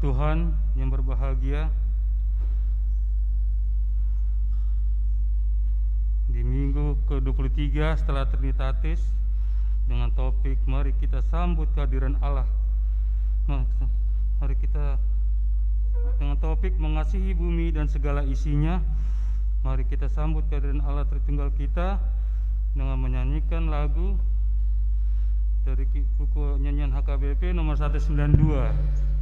Tuhan yang berbahagia, di minggu ke-23 setelah Trinitatis dengan topik mari kita sambut kehadiran Allah. Mari kita dengan topik mengasihi bumi dan segala isinya. Mari kita sambut kehadiran Allah Tritunggal kita dengan menyanyikan lagu dari buku nyanyian HKBP nomor 192.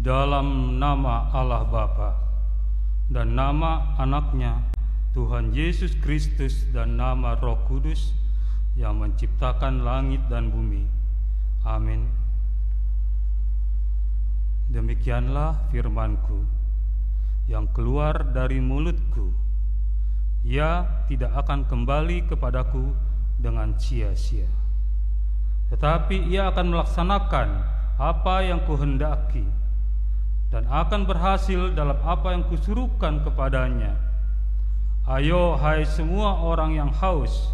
Dalam nama Allah Bapa dan nama Anaknya Tuhan Yesus Kristus dan nama Roh Kudus yang menciptakan langit dan bumi. Amin. Demikianlah firman-Ku yang keluar dari mulut-Ku. Ia tidak akan kembali kepadaku dengan sia-sia, tetapi ia akan melaksanakan apa yang Kuhendaki dan akan berhasil dalam apa yang Kusuruhkan kepadanya. Ayo hai semua orang yang haus,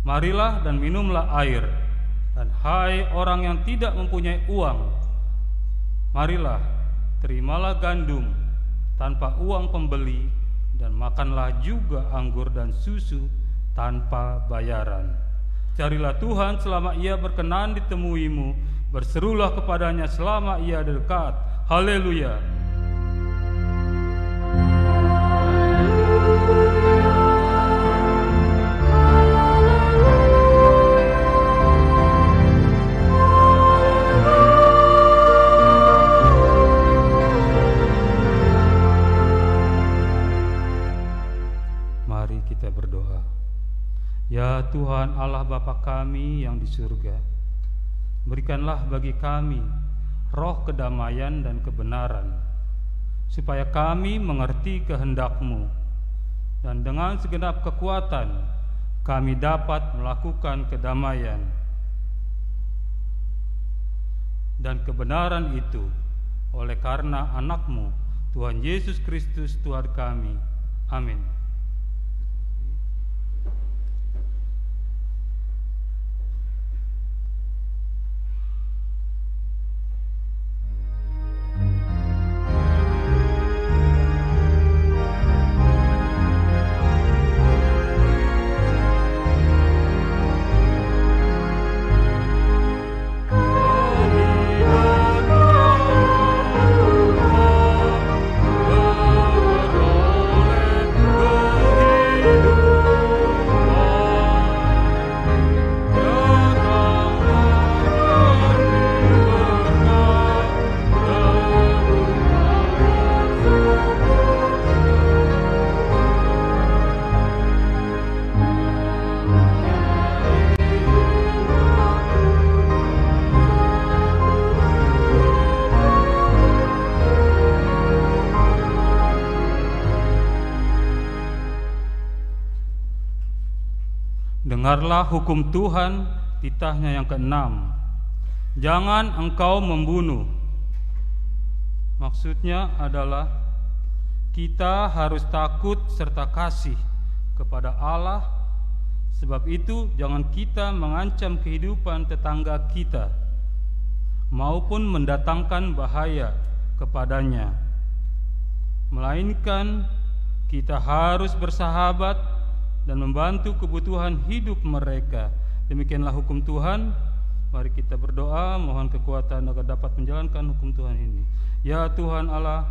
marilah dan minumlah air. Dan hai orang yang tidak mempunyai uang, marilah, terimalah gandum tanpa uang pembeli, dan makanlah juga anggur dan susu tanpa bayaran. Carilah Tuhan selama ia berkenan ditemuimu, berserulah kepadanya selama ia dekat. Haleluya. Mari kita berdoa. Ya Tuhan Allah Bapa kami yang di surga, berikanlah bagi kami roh kedamaian dan kebenaran, supaya kami mengerti kehendak-Mu, dan dengan segenap kekuatan kami dapat melakukan kedamaian dan kebenaran itu oleh karena Anak-Mu, Tuhan Yesus Kristus Tuhan kami. Amin. Dengarlah hukum Tuhan, titahnya yang ke-6. Jangan engkau membunuh, Maksudnya adalah kita harus takut serta kasih kepada Allah. Sebab itu jangan kita mengancam kehidupan tetangga kita maupun mendatangkan bahaya kepadanya, melainkan kita harus bersahabat dan membantu kebutuhan hidup mereka. Demikianlah hukum Tuhan. Mari kita berdoa, mohon kekuatan agar dapat menjalankan hukum Tuhan ini. Ya Tuhan Allah,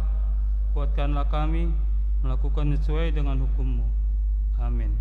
kuatkanlah kami melakukan sesuai dengan hukum-Mu. Amin.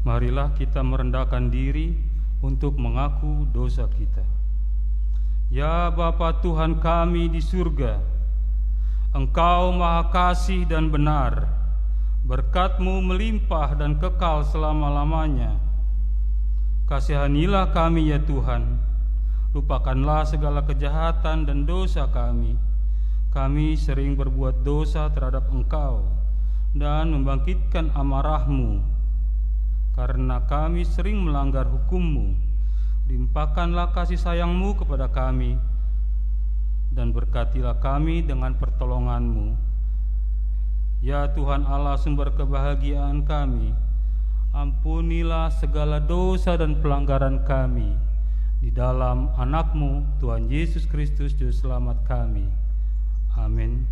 Marilah kita merendahkan diri untuk mengaku dosa kita. Ya Bapa Tuhan kami di surga, Engkau Maha Kasih dan benar, berkat-Mu melimpah dan kekal selama-lamanya. Kasihanilah kami ya Tuhan, lupakanlah segala kejahatan dan dosa kami. Kami sering berbuat dosa terhadap Engkau dan membangkitkan amarah-Mu. Karena kami sering melanggar hukum-Mu, limpahkanlah kasih sayang-Mu kepada kami, dan berkatilah kami dengan pertolongan-Mu. Ya Tuhan Allah sumber kebahagiaan kami, ampunilah segala dosa dan pelanggaran kami, di dalam anak-Mu, Tuhan Yesus Kristus Juru Selamat kami. Amin.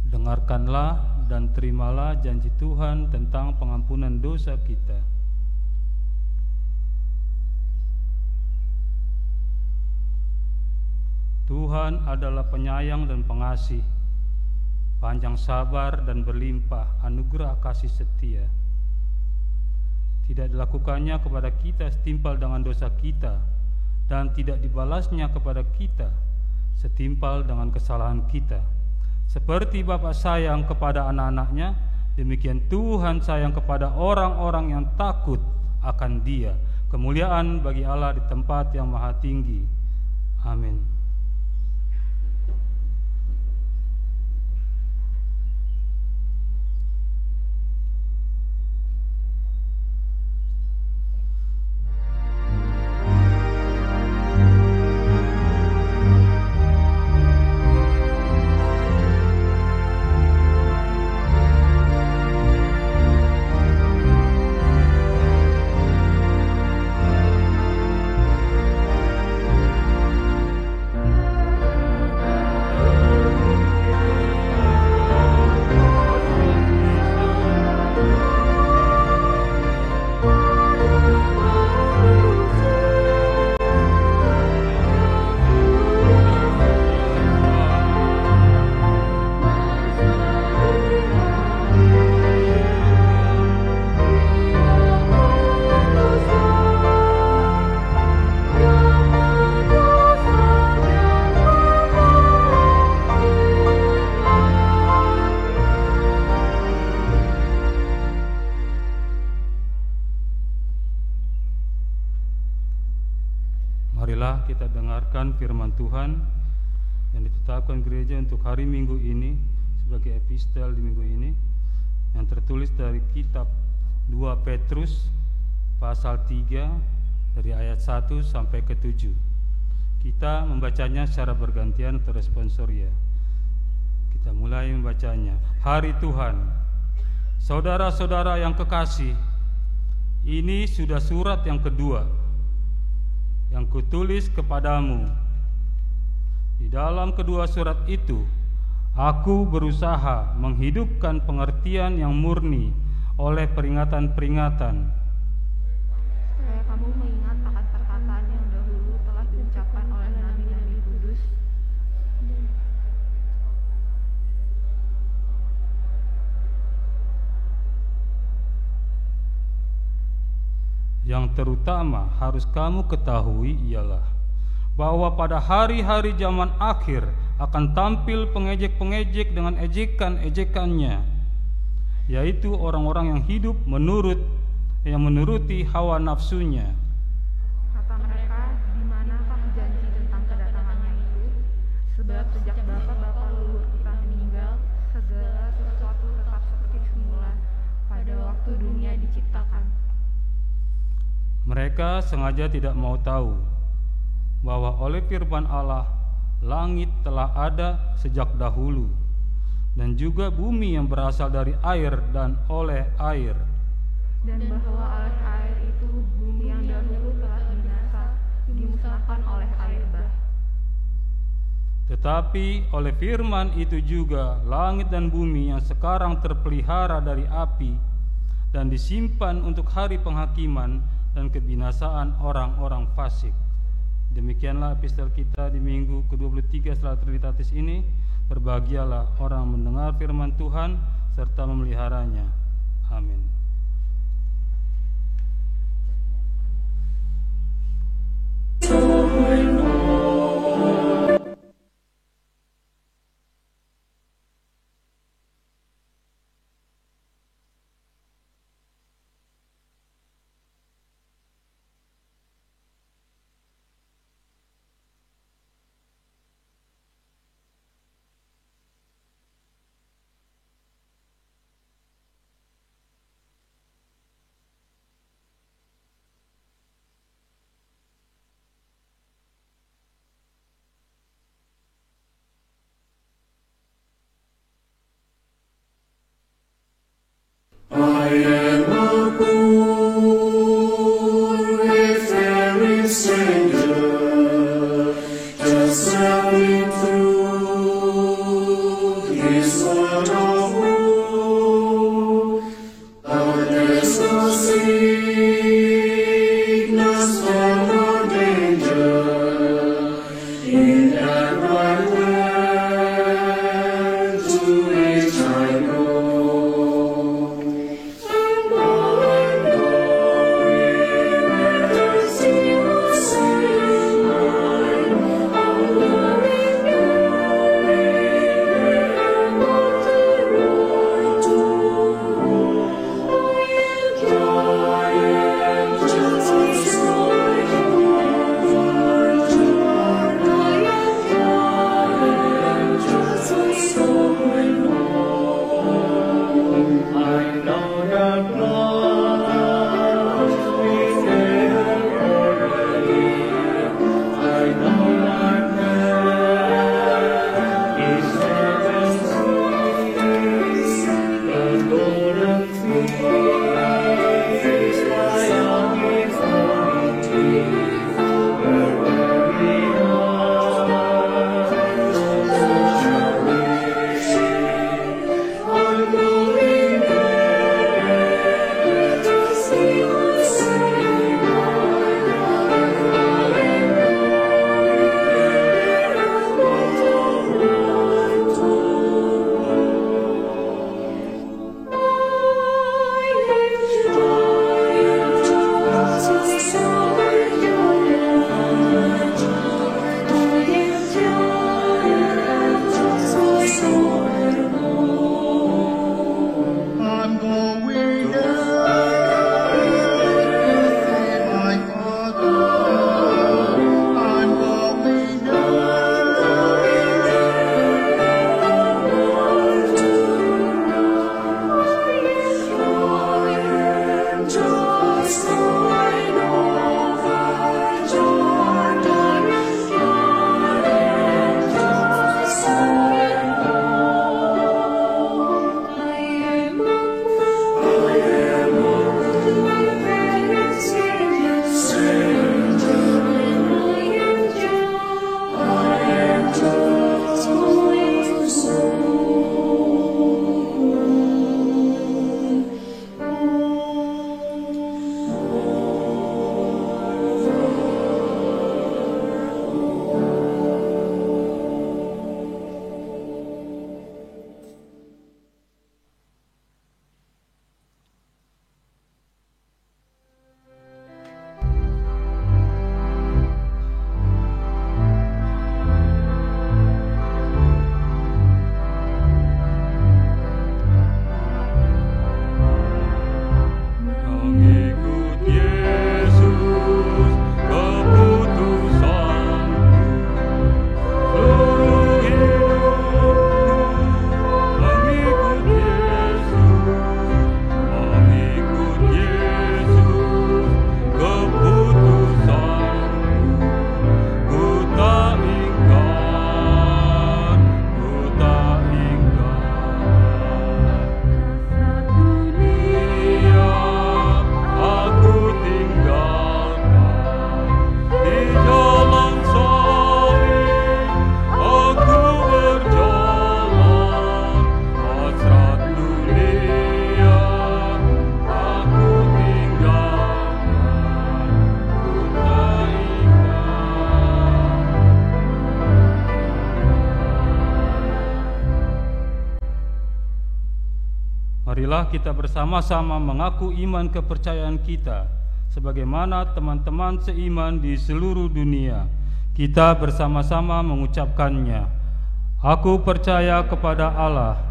Dengarkanlah dan terimalah janji Tuhan tentang pengampunan dosa kita. Tuhan adalah penyayang dan pengasih, panjang sabar dan berlimpah anugerah kasih setia. Tidak dilakukannya kepada kita setimpal dengan dosa kita, dan tidak dibalasnya kepada kita setimpal dengan kesalahan kita. Seperti Bapa sayang kepada anak-anaknya, demikian Tuhan sayang kepada orang-orang yang takut akan Dia. Kemuliaan bagi Allah di tempat yang maha tinggi. Amin. Marilah kita dengarkan firman Tuhan yang ditetapkan gereja untuk hari Minggu ini sebagai epistel di minggu ini, yang tertulis dari kitab 2 Petrus pasal 3 dari ayat 1 sampai ke 7. Kita membacanya secara bergantian atau responsoria. Kita mulai membacanya. Hari Tuhan. Saudara-saudara yang kekasih, ini sudah surat yang kedua yang kutulis kepadamu. Di dalam kedua surat itu, aku berusaha menghidupkan pengertian yang murni oleh peringatan-peringatan, supaya kamu mengingat akan perkataan yang dahulu telah diucapkan oleh nabi-nabi kudus yang terutama harus kamu ketahui ialah bahwa pada hari-hari zaman akhir akan tampil pengejek-pengejek dengan ejekan-ejekannya, yaitu orang-orang yang hidup menuruti hawa nafsunya. Kata mereka, di manakah janji tentang kedatangannya itu? Sebab sejak bapa-bapa leluhur kita meninggal, segala sesuatu tetap seperti semula pada waktu dunia diciptakan. Mereka sengaja tidak mau tahu bahwa oleh firman Allah langit telah ada sejak dahulu, dan juga bumi yang berasal dari air dan oleh air, dan bahwa oleh air itu bumi yang dahulu telah binasa dimusnahkan oleh air bah. Tetapi oleh firman itu juga langit dan bumi yang sekarang terpelihara dari api dan disimpan untuk hari penghakiman dan kebinasaan orang-orang fasik. Demikianlah epistel kita di minggu ke-23 setelah Trinitatis ini. Berbahagialah orang mendengar firman Tuhan serta memeliharanya. Amin. I am a poor, wayfaring stranger, just traveling through this world of woe. But there's no sickness or no danger in that bright land to which I go. Joy Marilah kita bersama-sama mengaku iman kepercayaan kita sebagaimana teman-teman seiman di seluruh dunia. Kita bersama-sama mengucapkannya. Aku percaya kepada Allah,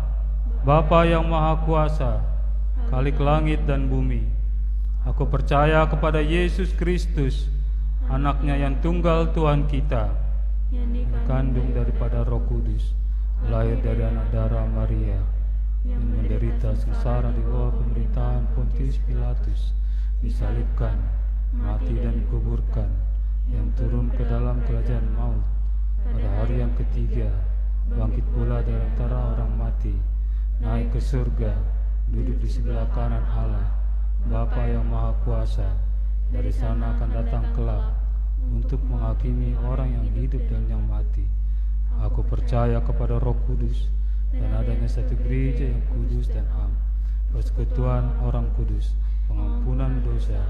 Bapa yang Maha Kuasa, Khalik langit dan bumi. Aku percaya kepada Yesus Kristus, Anaknya yang tunggal Tuhan kita, yang dikandung daripada Roh Kudus, lahir dari anak darah Maria, yang menderita sengsara di bawah pemerintahan Pontius Pilatus, disalibkan, mati dan dikuburkan, yang turun ke dalam kerajaan maut, pada hari yang ketiga bangkit pula dari antara orang mati, naik ke surga, duduk di sebelah kanan Allah, Bapa yang Maha Kuasa. Dari sana akan datang kelak untuk menghakimi orang yang hidup dan yang mati. Aku percaya kepada Roh Kudus dan adanya satu gereja yang kudus dan am, persekutuan orang kudus, pengampunan dosa,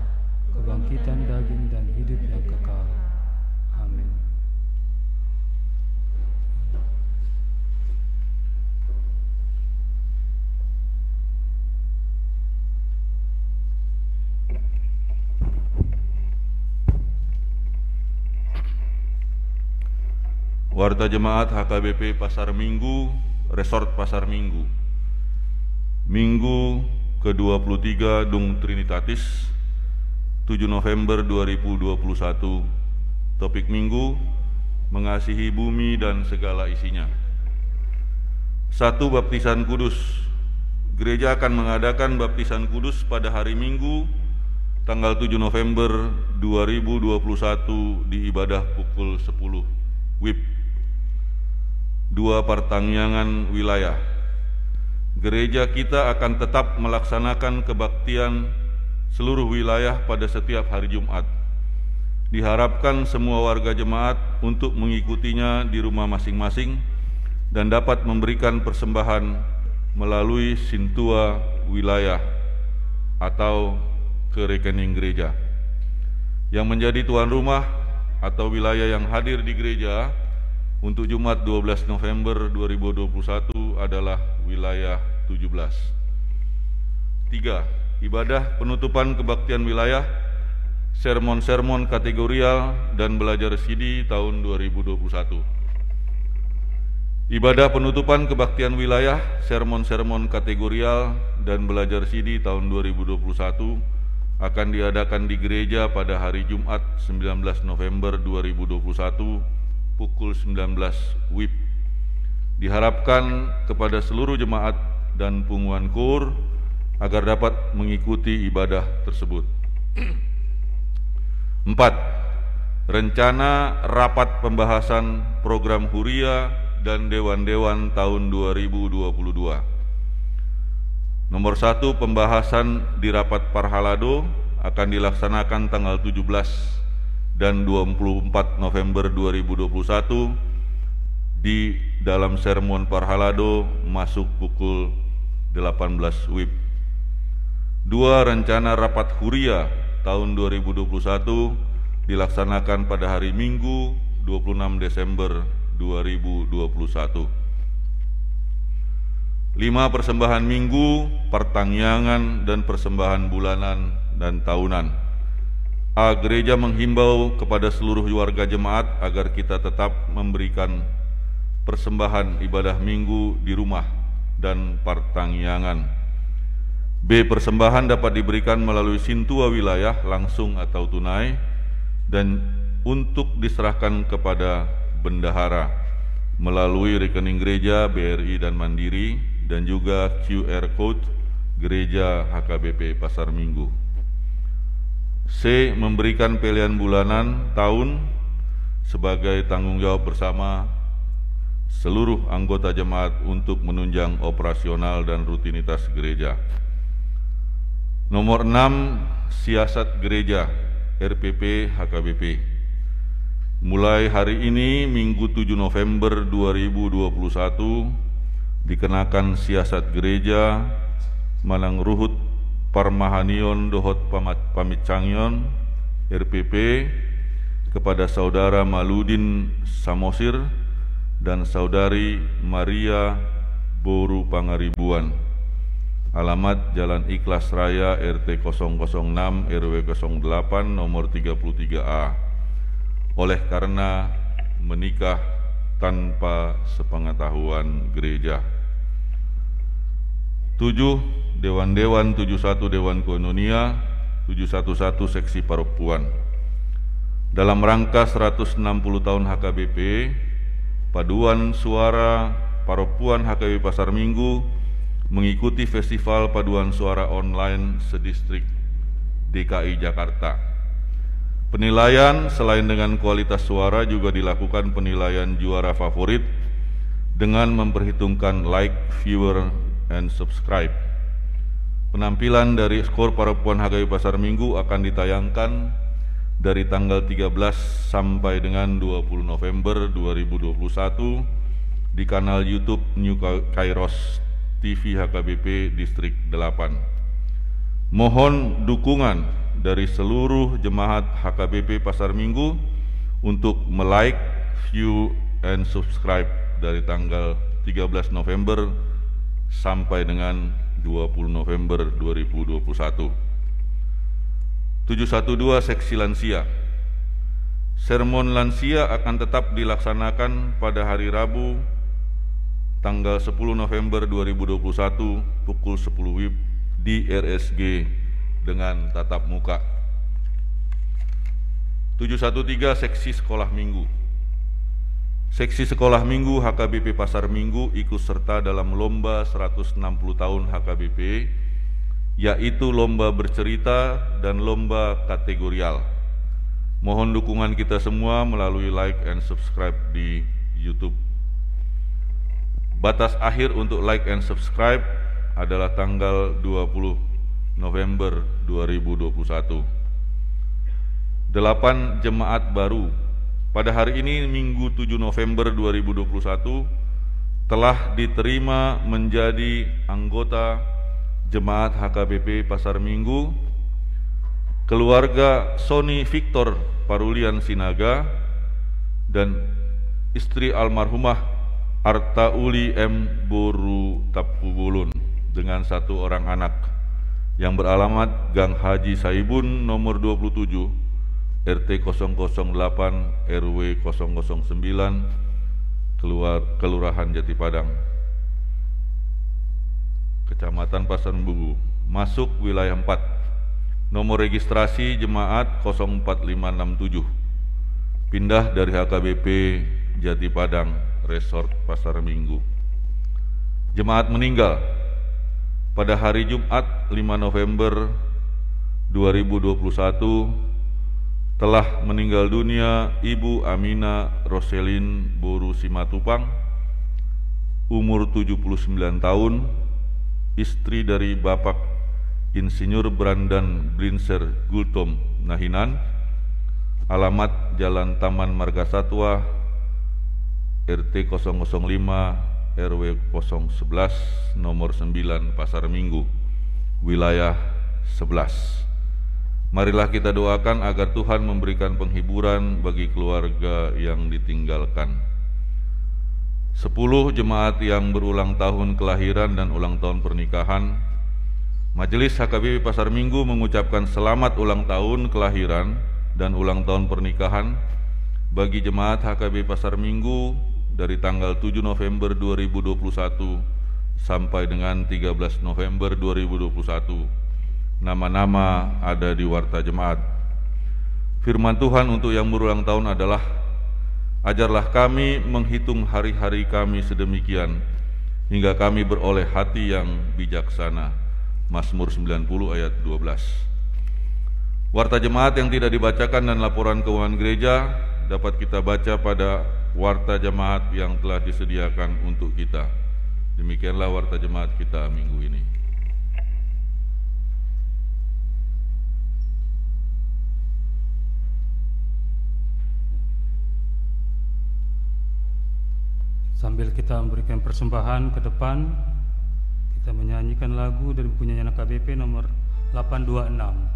kebangkitan daging dan hidup yang kekal. Amin. Warta Jemaat HKBP Pasar Minggu, Resort Pasar Minggu, Minggu ke-23 Dung Trinitatis, 7 November 2021. Topik Minggu, mengasihi bumi dan segala isinya. 1. Baptisan Kudus. Gereja akan mengadakan baptisan kudus pada hari Minggu, tanggal 7 November 2021 di ibadah pukul 10 WIB. 2. Pertangyangan wilayah. Gereja kita akan tetap melaksanakan kebaktian seluruh wilayah pada setiap hari Jumat. Diharapkan semua warga jemaat untuk mengikutinya di rumah masing-masing dan dapat memberikan persembahan melalui Sintua wilayah atau ke rekening gereja. Yang menjadi tuan rumah atau wilayah yang hadir di gereja untuk Jumat 12 November 2021 adalah wilayah 17. 3. Ibadah penutupan kebaktian wilayah, sermon-sermon kategorial dan belajar CD tahun 2021. Ibadah penutupan kebaktian wilayah, sermon-sermon kategorial dan belajar CD tahun 2021 akan diadakan di gereja pada hari Jumat 19 November 2021 pukul 19 WIB. Diharapkan kepada seluruh jemaat dan pengumuman KUR agar dapat mengikuti ibadah tersebut. 4. Rencana rapat pembahasan program Huria dan Dewan-Dewan tahun 2022. Nomor 1, pembahasan di rapat Parhalado akan dilaksanakan tanggal 17 dan 24 November 2021 di dalam sermon Parhalado masuk pukul 18 WIB. 2. Rencana rapat Huria tahun 2021 dilaksanakan pada hari Minggu 26 Desember 2021. 5. Persembahan minggu, pertangyangan dan persembahan bulanan dan tahunan. A. Gereja menghimbau kepada seluruh warga jemaat agar kita tetap memberikan persembahan ibadah minggu di rumah dan pertangyangan. B. Persembahan dapat diberikan melalui Sintua wilayah langsung atau tunai dan untuk diserahkan kepada bendahara melalui rekening gereja, BRI dan Mandiri, dan juga QR Code Gereja HKBP Pasar Minggu. C. Memberikan pilihan bulanan tahun sebagai tanggung jawab bersama seluruh anggota jemaat untuk menunjang operasional dan rutinitas gereja. Nomor 6. Siasat Gereja RPP HKBP. Mulai hari ini Minggu 7 November 2021 dikenakan siasat gereja Malang Ruhut Parmahanion Dohot Pamicangyon RPP kepada Saudara Maludin Samosir dan Saudari Maria Boru Pangaribuan alamat Jalan Ikhlas Raya RT 006 RW 08 nomor 33A, oleh karena menikah tanpa sepengetahuan gereja. 7. Dewan-Dewan 71 Dewan Koinonia 711 Seksi Paropuan. Dalam rangka 160 tahun HKBP, Paduan Suara Paropuan HKBP Pasar Minggu mengikuti Festival Paduan Suara Online sedistrik DKI Jakarta. Penilaian selain dengan kualitas suara juga dilakukan penilaian juara favorit dengan memperhitungkan like, viewer, and subscribe. Penampilan dari skor Paropuan HKBP Pasar Minggu akan ditayangkan dari tanggal 13 sampai dengan 20 November 2021 di kanal YouTube New Kairos TV HKBP Distrik 8. Mohon dukungan dari seluruh jemaat HKBP Pasar Minggu untuk like, view, and subscribe dari tanggal 13 November sampai dengan 20 November 2021. 712 Seksi Lansia. Sermon lansia akan tetap dilaksanakan pada hari Rabu tanggal 10 November 2021 pukul 10 WIB di RSG dengan tatap muka. 713 Seksi Sekolah Minggu. Seksi Sekolah Minggu HKBP Pasar Minggu ikut serta dalam lomba 160 tahun HKBP, yaitu lomba bercerita dan lomba kategorial. Mohon dukungan kita semua melalui like and subscribe di YouTube. Batas akhir untuk like and subscribe adalah tanggal 20 November 2021. 8 jemaat baru. Pada hari ini Minggu 7 November 2021 telah diterima menjadi anggota Jemaat HKBP Pasar Minggu keluarga Sony Victor Parulian Sinaga dan istri almarhumah Arta Uli M. Boru Tapubulun dengan 1 orang anak yang beralamat Gang Haji Saibun nomor 27 RT 008 RW 009 Kelurahan Jati Padang, Kecamatan Pasar Minggu, masuk wilayah 4. Nomor registrasi jemaat 04567, pindah dari HKBP Jati Padang Resort Pasar Minggu. Jemaat meninggal pada hari Jumat 5 November 2021 telah meninggal dunia Ibu Amina Roselin Boru Simatupang, umur 79 tahun, istri dari Bapak Insinyur Brandan Brinser Gultom Nahinan, alamat Jalan Taman Marga Satwa, RT 005 RW 011 nomor 9 Pasar Minggu, wilayah 11. Marilah kita doakan agar Tuhan memberikan penghiburan bagi keluarga yang ditinggalkan. 10 jemaat yang berulang tahun kelahiran dan ulang tahun pernikahan. Majelis HKBP Pasar Minggu mengucapkan selamat ulang tahun kelahiran dan ulang tahun pernikahan bagi jemaat HKBP Pasar Minggu dari tanggal 7 November 2021 sampai dengan 13 November 2021. Nama-nama ada di warta jemaat. Firman Tuhan untuk yang berulang tahun adalah, ajarlah kami menghitung hari-hari kami sedemikian, hingga kami beroleh hati yang bijaksana. Mazmur 90 ayat 12. Warta jemaat yang tidak dibacakan dan laporan keuangan gereja dapat kita baca pada warta jemaat yang telah disediakan untuk kita. Demikianlah warta jemaat kita minggu ini. Sambil kita memberikan persembahan ke depan, kita menyanyikan lagu dari buku nyanyian HKBP nomor 826.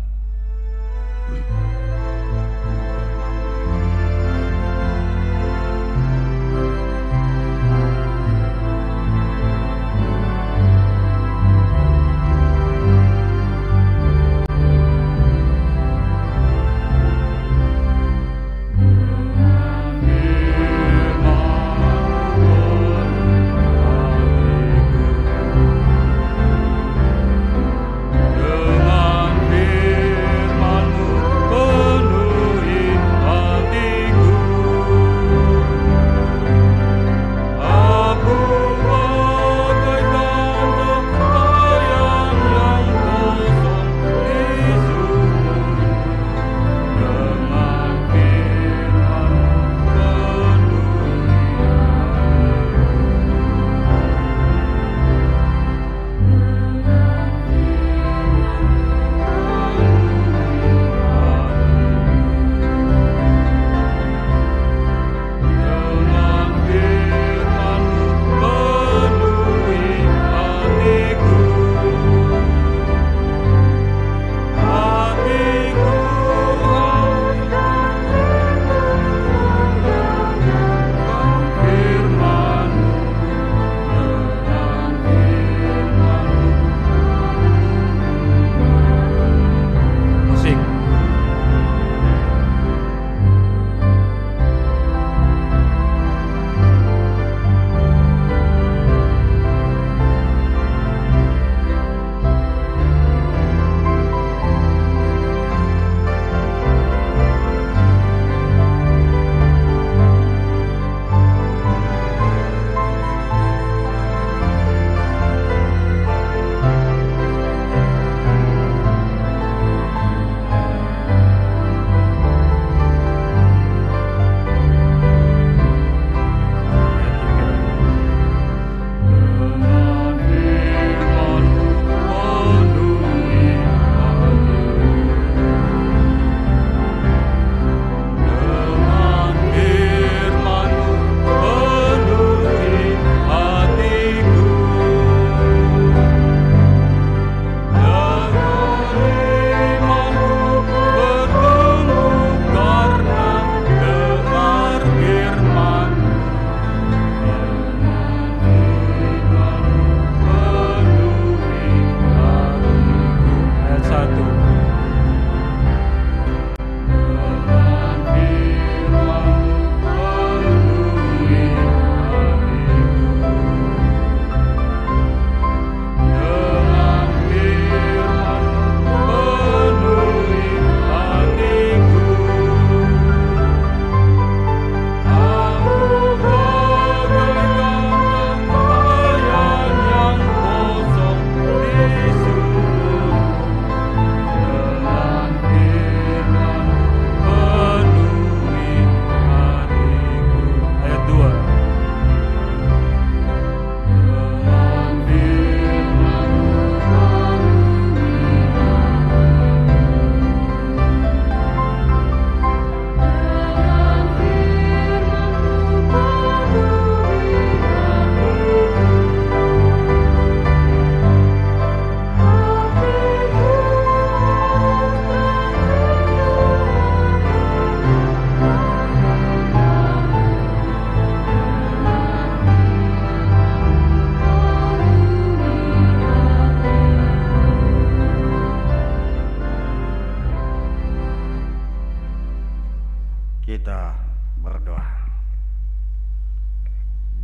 Kita berdoa.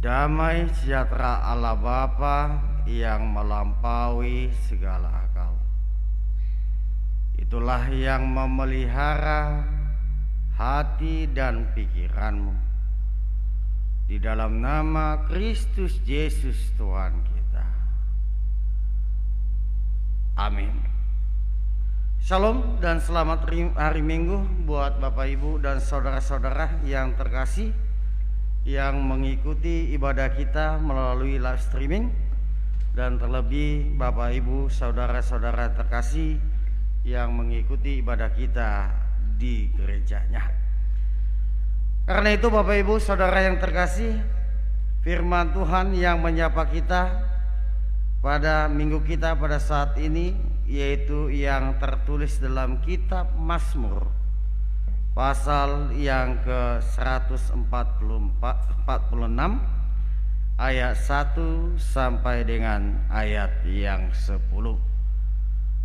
Damai sejahtera Allah Bapa yang melampaui segala akal, itulah yang memelihara hati dan pikiranmu, di dalam nama Kristus Yesus Tuhan kita. Amin. Shalom dan selamat hari Minggu buat Bapak Ibu dan saudara-saudara yang terkasih yang mengikuti ibadah kita melalui live streaming, dan terlebih Bapak Ibu saudara-saudara terkasih yang mengikuti ibadah kita di gerejanya. Karena itu Bapak Ibu saudara yang terkasih, firman Tuhan yang menyapa kita pada minggu kita pada saat ini, yaitu yang tertulis dalam kitab Mazmur pasal yang ke-146 ayat 1 sampai dengan ayat yang 10.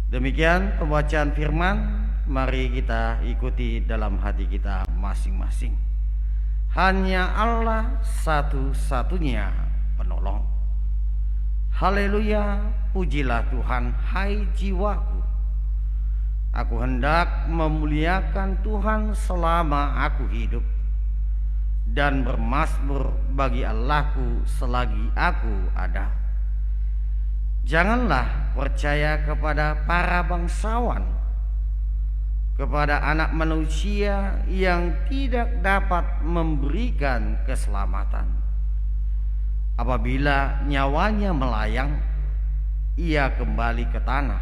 Demikian pembacaan firman, mari kita ikuti dalam hati kita masing-masing. Hanya Allah satu-satunya penolong. Haleluya, pujilah Tuhan, hai jiwaku. Aku hendak memuliakan Tuhan selama aku hidup, dan bermazmur bagi Allahku selagi aku ada. Janganlah percaya kepada para bangsawan, kepada anak manusia yang tidak dapat memberikan keselamatan. Apabila nyawanya melayang, ia kembali ke tanah.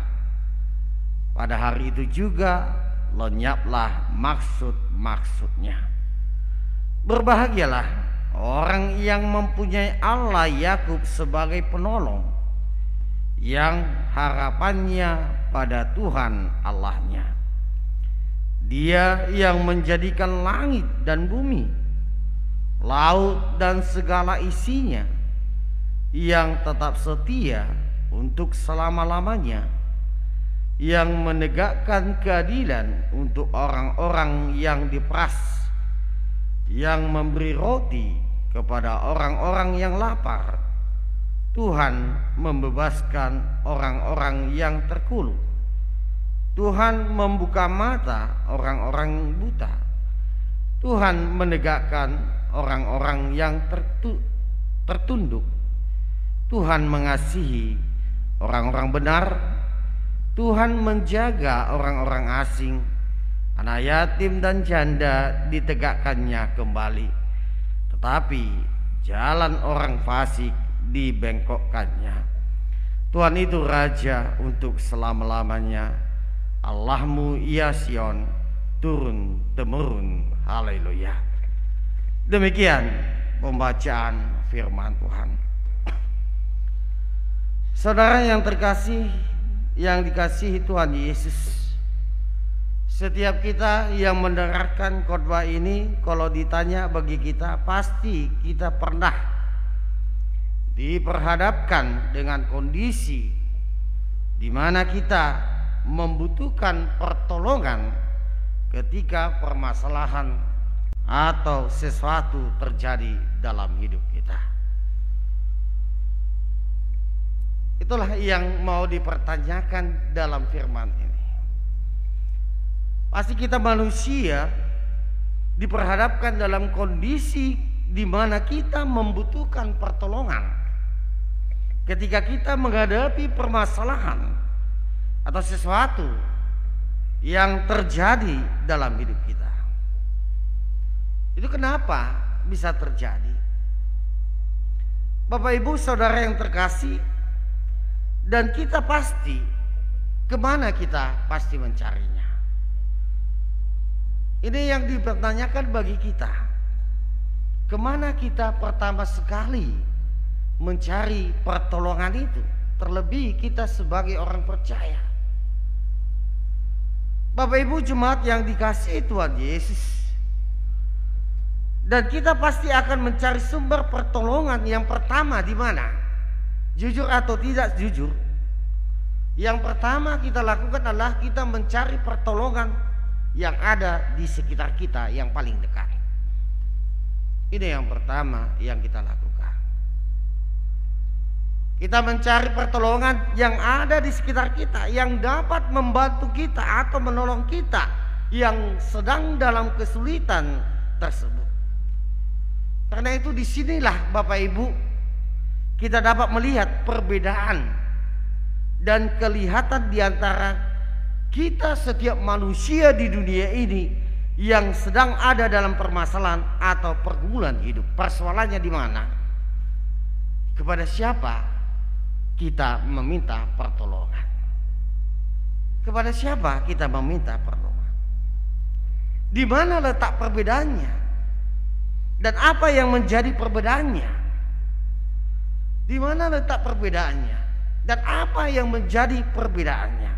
Pada hari itu juga lenyaplah maksud-maksudnya. Berbahagialah orang yang mempunyai Allah Yakub sebagai penolong, yang harapannya pada Tuhan Allahnya. Dia yang menjadikan langit dan bumi, laut dan segala isinya, yang tetap setia untuk selama-lamanya, yang menegakkan keadilan untuk orang-orang yang diperas, yang memberi roti kepada orang-orang yang lapar. Tuhan membebaskan orang-orang yang terkuluk. Tuhan membuka mata orang-orang buta. Tuhan menegakkan orang-orang yang tertunduk. Tuhan mengasihi orang-orang benar. Tuhan menjaga orang-orang asing. Anak yatim dan janda ditegakkannya kembali, tetapi jalan orang fasik dibengkokkannya. Tuhan itu Raja untuk selama-lamanya. Allahmu ia Sion, turun temurun. Haleluya. Demikian pembacaan firman Tuhan. Saudara yang terkasih, yang dikasihi Tuhan Yesus, setiap kita yang mendengarkan khotbah ini, kalau ditanya bagi kita, pasti kita pernah diperhadapkan dengan kondisi di mana kita membutuhkan pertolongan ketika permasalahan atau sesuatu terjadi dalam hidup kita. Itulah yang mau dipertanyakan dalam firman ini. Pasti kita manusia diperhadapkan dalam kondisi di mana kita membutuhkan pertolongan ketika kita menghadapi permasalahan atau sesuatu yang terjadi dalam hidup kita. Itu kenapa bisa terjadi? Bapak Ibu saudara yang terkasih, dan kita pasti, kemana kita pasti mencarinya. Ini yang dipertanyakan bagi kita. Kemana kita pertama sekali mencari pertolongan itu? Terlebih kita sebagai orang percaya. Bapak Ibu jemaat yang dikasihi Tuhan Yesus, dan kita pasti akan mencari sumber pertolongan yang pertama di mana? Jujur atau tidak jujur, yang pertama kita lakukan adalah kita mencari pertolongan yang ada di sekitar kita yang paling dekat. Ini yang pertama yang kita lakukan. Kita mencari pertolongan yang ada di sekitar kita, yang dapat membantu kita atau menolong kita yang sedang dalam kesulitan tersebut. Karena itu disinilah Bapak Ibu kita dapat melihat perbedaan dan kelihatan di antara kita setiap manusia di dunia ini yang sedang ada dalam permasalahan atau pergumulan hidup. Persoalannya di mana? Kepada siapa kita meminta pertolongan? Kepada siapa kita meminta pertolongan? Di mana letak perbedaannya? Dan apa yang menjadi perbedaannya? Di mana letak perbedaannya? Dan apa yang menjadi perbedaannya?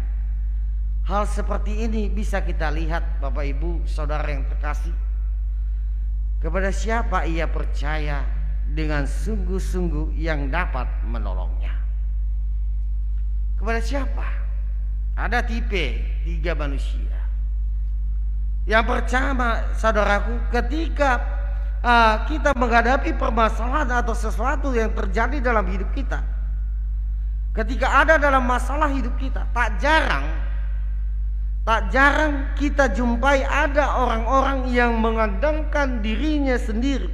Hal seperti ini bisa kita lihat Bapak Ibu Saudara yang terkasih. Kepada siapa ia percaya dengan sungguh-sungguh yang dapat menolongnya? Kepada siapa? Ada tipe 3 manusia. Yang pertama, saudaraku, ketika kita menghadapi permasalahan atau sesuatu yang terjadi dalam hidup kita, ketika ada dalam masalah hidup kita, tak jarang kita jumpai ada orang-orang yang mengandalkan dirinya sendiri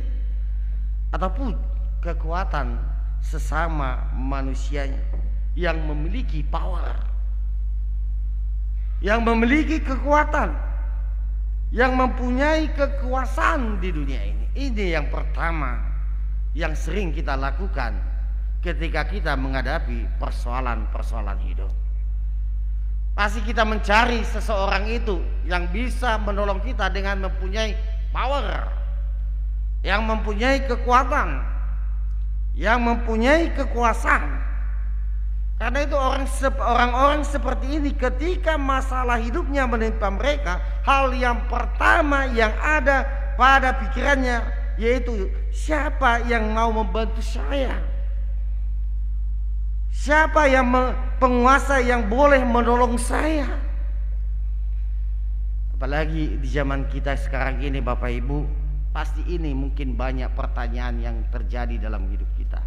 ataupun kekuatan sesama manusianya yang memiliki power, yang memiliki kekuatan, yang mempunyai kekuasaan di dunia ini. Ini yang pertama yang sering kita lakukan ketika kita menghadapi persoalan-persoalan hidup. Pasti kita mencari seseorang itu yang bisa menolong kita dengan mempunyai power, yang mempunyai kekuatan, yang mempunyai kekuasaan. Karena itu orang-orang seperti ini ketika masalah hidupnya menimpa mereka, hal yang pertama yang ada pada pikirannya yaitu siapa yang mau membantu saya? Siapa yang penguasa yang boleh menolong saya? Apalagi di zaman kita sekarang ini Bapak Ibu, pasti ini mungkin banyak pertanyaan yang terjadi dalam hidup kita.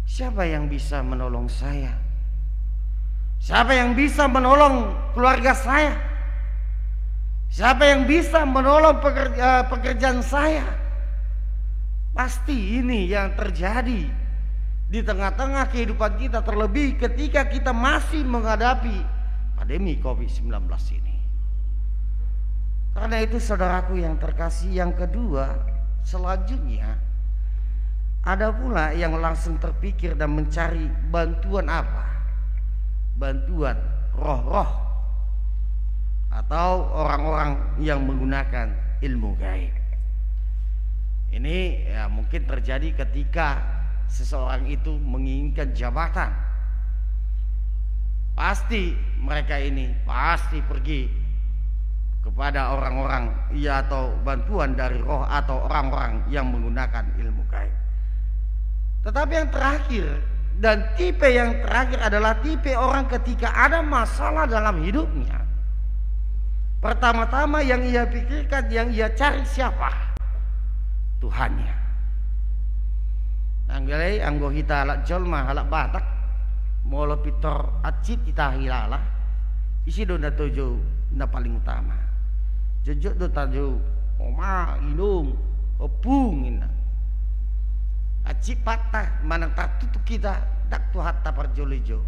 Siapa yang bisa menolong saya? Siapa yang bisa menolong keluarga saya? Siapa yang bisa menolong pekerjaan saya? Pasti ini yang terjadi di tengah-tengah kehidupan kita, terlebih ketika kita masih menghadapi pandemi COVID-19 ini. Karena itu saudaraku yang terkasih, yang kedua selanjutnya ada pula yang langsung terpikir dan mencari bantuan apa? Bantuan roh-roh atau orang-orang yang menggunakan ilmu gaib. Ini ya mungkin terjadi ketika seseorang itu menginginkan jabatan. Pasti mereka ini pasti pergi kepada orang-orang atau bantuan dari roh atau orang-orang yang menggunakan ilmu gaib. Tetapi yang terakhir dan tipe yang terakhir adalah tipe orang ketika ada masalah dalam hidupnya. Pertama-tama yang ia pikirkan, yang ia cari siapa? Tuhannya. Anggalai anggo kita halak jolma halak batak molo pitor acit kita hilala isi do na tojo na paling utama. Jejok do tajo oma inung opung ina. Acip patah manang tatutu kita dak tuhat tapar jolejo.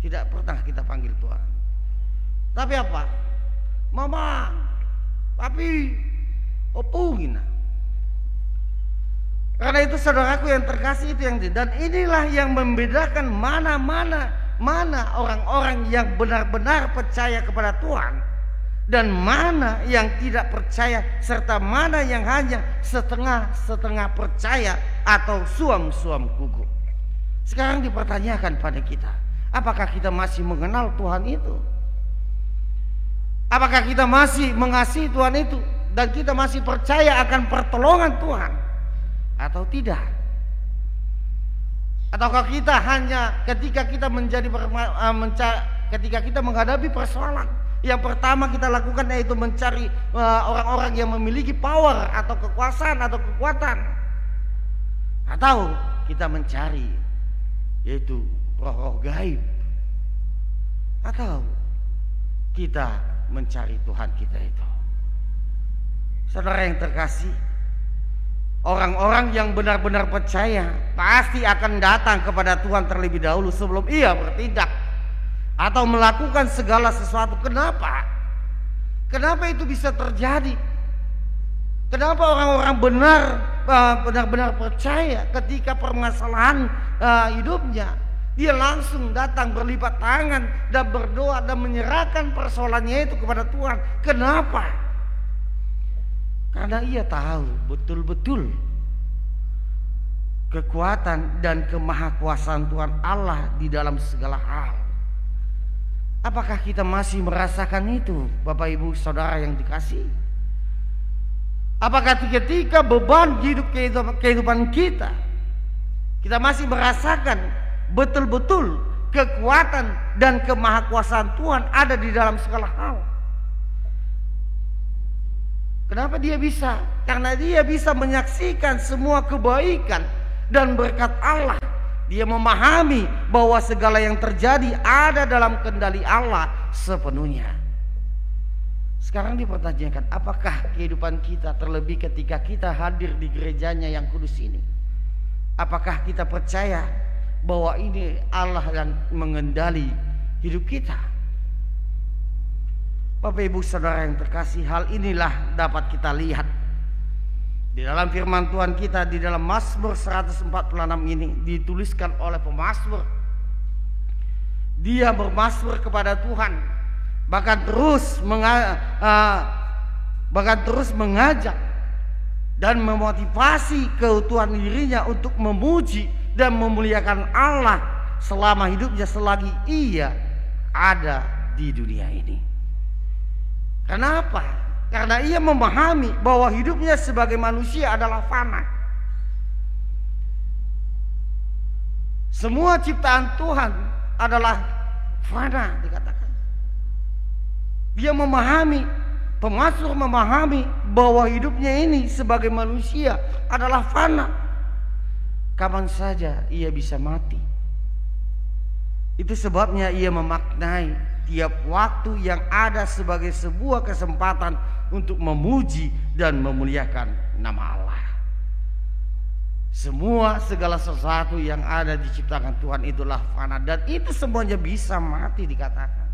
Tidak pernah kita panggil Tuhan. Tapi apa? Mama, papi, opungin. Karena itu saudaraku yang terkasih itu yang dan inilah yang membedakan mana orang-orang yang benar-benar percaya kepada Tuhan dan mana yang tidak percaya, serta mana yang hanya setengah-setengah percaya atau suam-suam kuku. Sekarang dipertanyakan pada kita, apakah kita masih mengenal Tuhan itu? Apakah kita masih mengasihi Tuhan itu dan kita masih percaya akan pertolongan Tuhan atau tidak? Ataukah kita hanya ketika kita ketika kita menghadapi persoalan Yang pertama kita lakukan yaitu mencari orang-orang yang memiliki power atau kekuasaan atau kekuatan. Atau kita mencari yaitu roh-roh gaib. Atau kita mencari Tuhan kita itu. Saudara yang terkasih, orang-orang yang benar-benar percaya pasti akan datang kepada Tuhan terlebih dahulu sebelum ia bertindak atau melakukan segala sesuatu. Kenapa? Kenapa itu bisa terjadi? Kenapa orang-orang benar-benar percaya ketika permasalahan hidupnya, dia langsung datang berlipat tangan dan berdoa dan menyerahkan persoalannya itu kepada Tuhan? Kenapa? Karena ia tahu betul-betul kekuatan dan kemahakuasaan Tuhan Allah di dalam segala hal. Apakah kita masih merasakan itu, Bapak Ibu Saudara yang dikasihi? Apakah ketika beban hidup kehidupan kita masih merasakan betul-betul kekuatan dan kemahakuasaan Tuhan ada di dalam segala hal? Kenapa dia bisa? Karena dia bisa menyaksikan semua kebaikan dan berkat Allah. Dia memahami bahwa segala yang terjadi ada dalam kendali Allah sepenuhnya. Sekarang dipertanyakan, apakah kehidupan kita terlebih ketika kita hadir di gerejanya yang kudus ini? Apakah kita percaya bahwa ini Allah yang mengendali hidup kita? Bapak Ibu Saudara yang terkasih, hal inilah dapat kita lihat di dalam firman Tuhan kita di dalam Mazmur 146 ini. Dituliskan oleh pemazmur. Dia bermazmur kepada Tuhan, bahkan terus mengajak dan memotivasi keutuhan dirinya untuk memuji dan memuliakan Allah selama hidupnya selagi ia ada di dunia ini. Kenapa? Karena ia memahami bahwa hidupnya sebagai manusia adalah fana. Semua ciptaan Tuhan adalah fana, dikatakan. Dia memahami, pemazmur memahami bahwa hidupnya ini sebagai manusia adalah fana. Kapan saja ia bisa mati. Itu sebabnya ia memaknai tiap waktu yang ada sebagai sebuah kesempatan untuk memuji dan memuliakan nama Allah. Segala sesuatu yang ada diciptakan Tuhan itulah fana, dan itu semuanya bisa mati, dikatakan.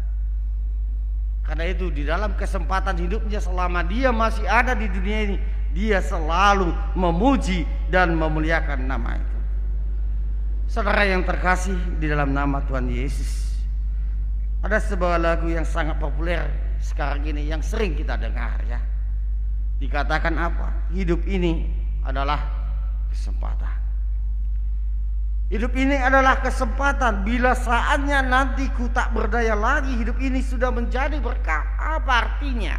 Karena itu di dalam kesempatan hidupnya selama dia masih ada di dunia ini, dia selalu memuji dan memuliakan nama itu. Saudara yang terkasih di dalam nama Tuhan Yesus, ada sebuah lagu yang sangat populer sekarang ini yang sering kita dengar, ya. Dikatakan apa? Hidup ini adalah kesempatan. Hidup ini adalah kesempatan. Bila saatnya nanti ku tak berdaya lagi, hidup ini sudah menjadi berkah. Apa artinya?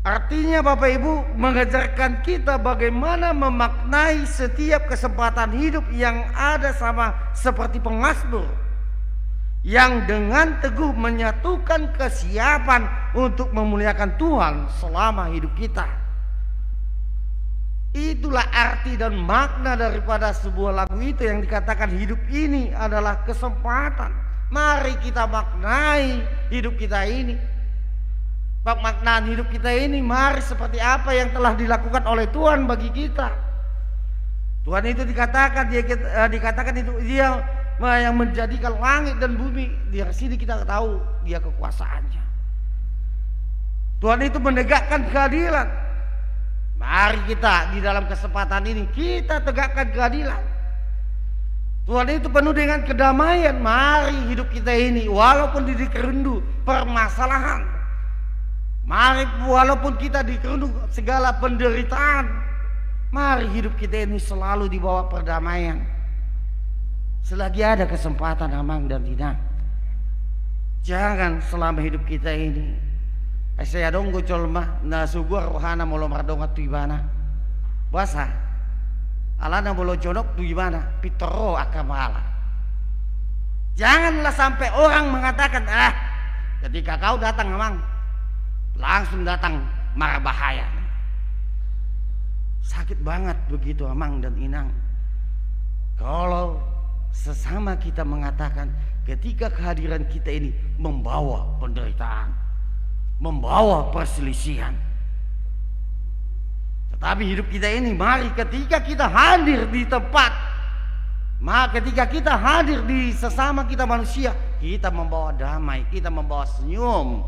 Artinya Bapak Ibu mengajarkan kita bagaimana memaknai setiap kesempatan hidup yang ada, sama seperti pemazmur yang dengan teguh menyatukan kesiapan untuk memuliakan Tuhan selama hidup kita. Itulah arti dan makna daripada sebuah lagu itu yang dikatakan hidup ini adalah kesempatan. Mari kita maknai hidup kita ini. Pemaknaan hidup kita ini, mari seperti apa yang telah dilakukan oleh Tuhan bagi kita. Tuhan itu dikatakan itu dia yang menjadikan langit dan bumi. Di sini kita tahu dia kekuasaannya. Tuhan itu menegakkan keadilan. Mari kita di dalam kesempatan ini kita tegakkan keadilan. Tuhan itu penuh dengan kedamaian. Mari hidup kita ini walaupun dikerundu permasalahan, mari walaupun kita dikerundu segala penderitaan, mari hidup kita ini selalu di bawah perdamaian. Selagi ada kesempatan amang dan tidak, jangan selama hidup kita ini saya dong gocolma na sugur rohana molo mardonga tuibana basa alana molo jonok tuibana pitoro akamala. Janganlah sampai orang mengatakan ketika kau datang memang langsung datang mara bahaya. Sakit banget begitu Amang dan Inang. Kalau sesama kita mengatakan ketika kehadiran kita ini membawa penderitaan, membawa perselisihan. Tetapi hidup kita ini, mari ketika kita hadir di tempat, maka ketika kita hadir di sesama kita manusia, kita membawa damai, kita membawa senyum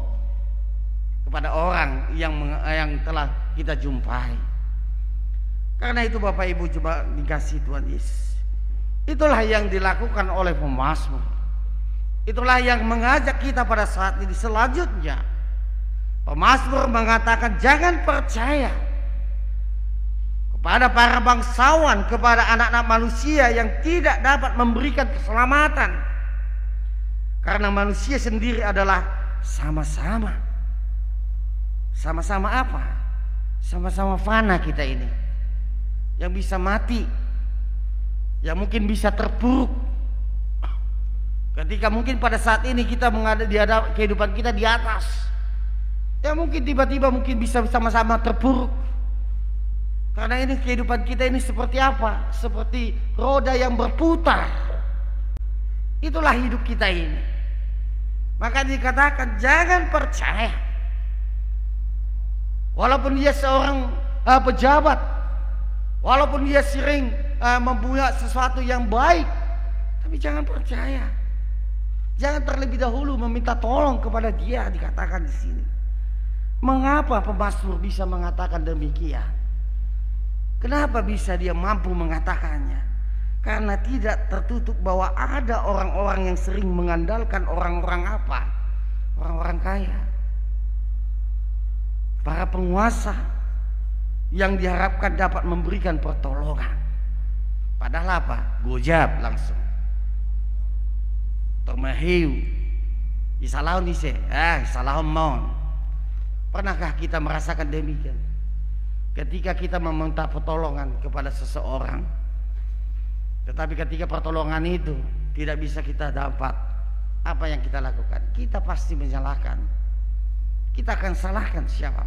kepada orang yang telah kita jumpai. Karena itu Bapak Ibu coba dikasih Tuhan Yesus. Itulah yang dilakukan oleh pemazmur. Itulah yang mengajak kita pada saat ini. Selanjutnya pemazmur mengatakan jangan percaya kepada para bangsawan, kepada anak-anak manusia yang tidak dapat memberikan keselamatan. Karena manusia sendiri adalah sama-sama. Sama-sama apa? Sama-sama fana kita ini. Yang bisa mati, yang mungkin bisa terpuruk. Ketika mungkin pada saat ini kita ada kehidupan kita di atas, ya mungkin tiba-tiba mungkin bisa sama-sama terpuruk. Karena ini kehidupan kita ini seperti apa? Seperti roda yang berputar. Itulah hidup kita ini. Maka dikatakan jangan percaya. Walaupun dia seorang pejabat, walaupun dia sering mempunyai sesuatu yang baik, tapi jangan percaya. Jangan terlebih dahulu meminta tolong kepada dia, dikatakan di sini. Mengapa pemazmur bisa mengatakan demikian? Kenapa bisa dia mampu mengatakannya? Karena tidak tertutup bahwa ada orang-orang yang sering mengandalkan orang-orang apa? Orang-orang kaya, para penguasa yang diharapkan dapat memberikan pertolongan. Padahal apa? Gojab langsung. Termahiu. Isalahun ise. Isalahun mon. Pernahkah kita merasakan demikian? Ketika kita meminta pertolongan kepada seseorang, tetapi ketika pertolongan itu tidak bisa kita dapat, apa yang kita lakukan? Kita pasti menyalahkan. Kita akan salahkan siapa?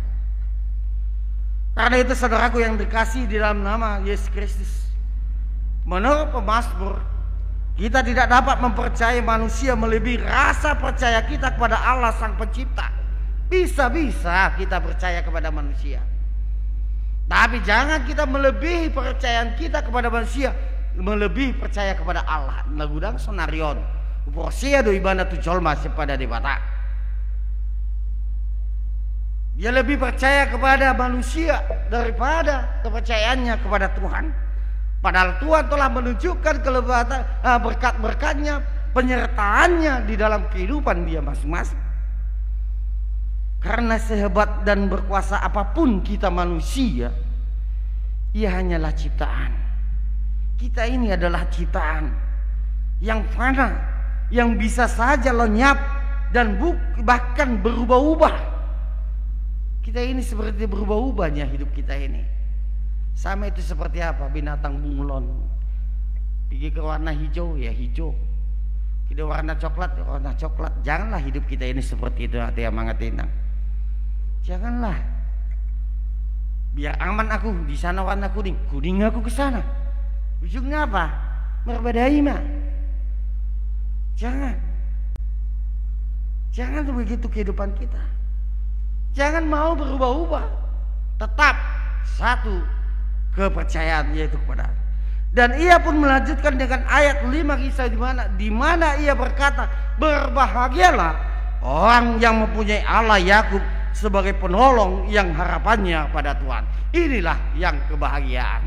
Karena itu saudaraku yang dikasih di dalam nama Yesus Kristus, menurut pemazmur, kita tidak dapat mempercayai manusia melebihi rasa percaya kita kepada Allah Sang Pencipta. Bisa-bisa kita percaya kepada manusia, tapi jangan kita melebihi percayaan kita kepada manusia melebihi percaya kepada Allah. Nagudang sonarion uposia do ibana tu jolma pada debata. Dia lebih percaya kepada manusia daripada kepercayaannya kepada Tuhan. Padahal Tuhan telah menunjukkan kelebatan berkat-berkatnya, penyertaannya di dalam kehidupan dia masing-masing. Karena sehebat dan berkuasa apapun kita manusia, ia hanyalah ciptaan. Kita ini adalah ciptaan yang fana, yang bisa saja lenyap dan bahkan berubah-ubah. Kita ini seperti berubah-ubahnya hidup kita ini. Sama itu seperti apa? Binatang bunglon. Pergi ke warna hijau ya hijau. Kita warna coklat ya warna coklat. Janganlah hidup kita ini seperti itu, hati yang mangatinang. Janganlah. Biar aman aku di sana warna kuning, kuning aku ke sana. Ujungnya apa? Berbedai mah. Jangan. Jangan begitu kehidupan kita. Jangan mau berubah-ubah. Tetap satu kepercayaan, yaitu kepada. Dan ia pun melanjutkan dengan ayat 5 kisah di mana ia berkata, berbahagialah orang yang mempunyai Allah Yakub sebagai penolong yang harapannya pada Tuhan. Inilah yang kebahagiaan.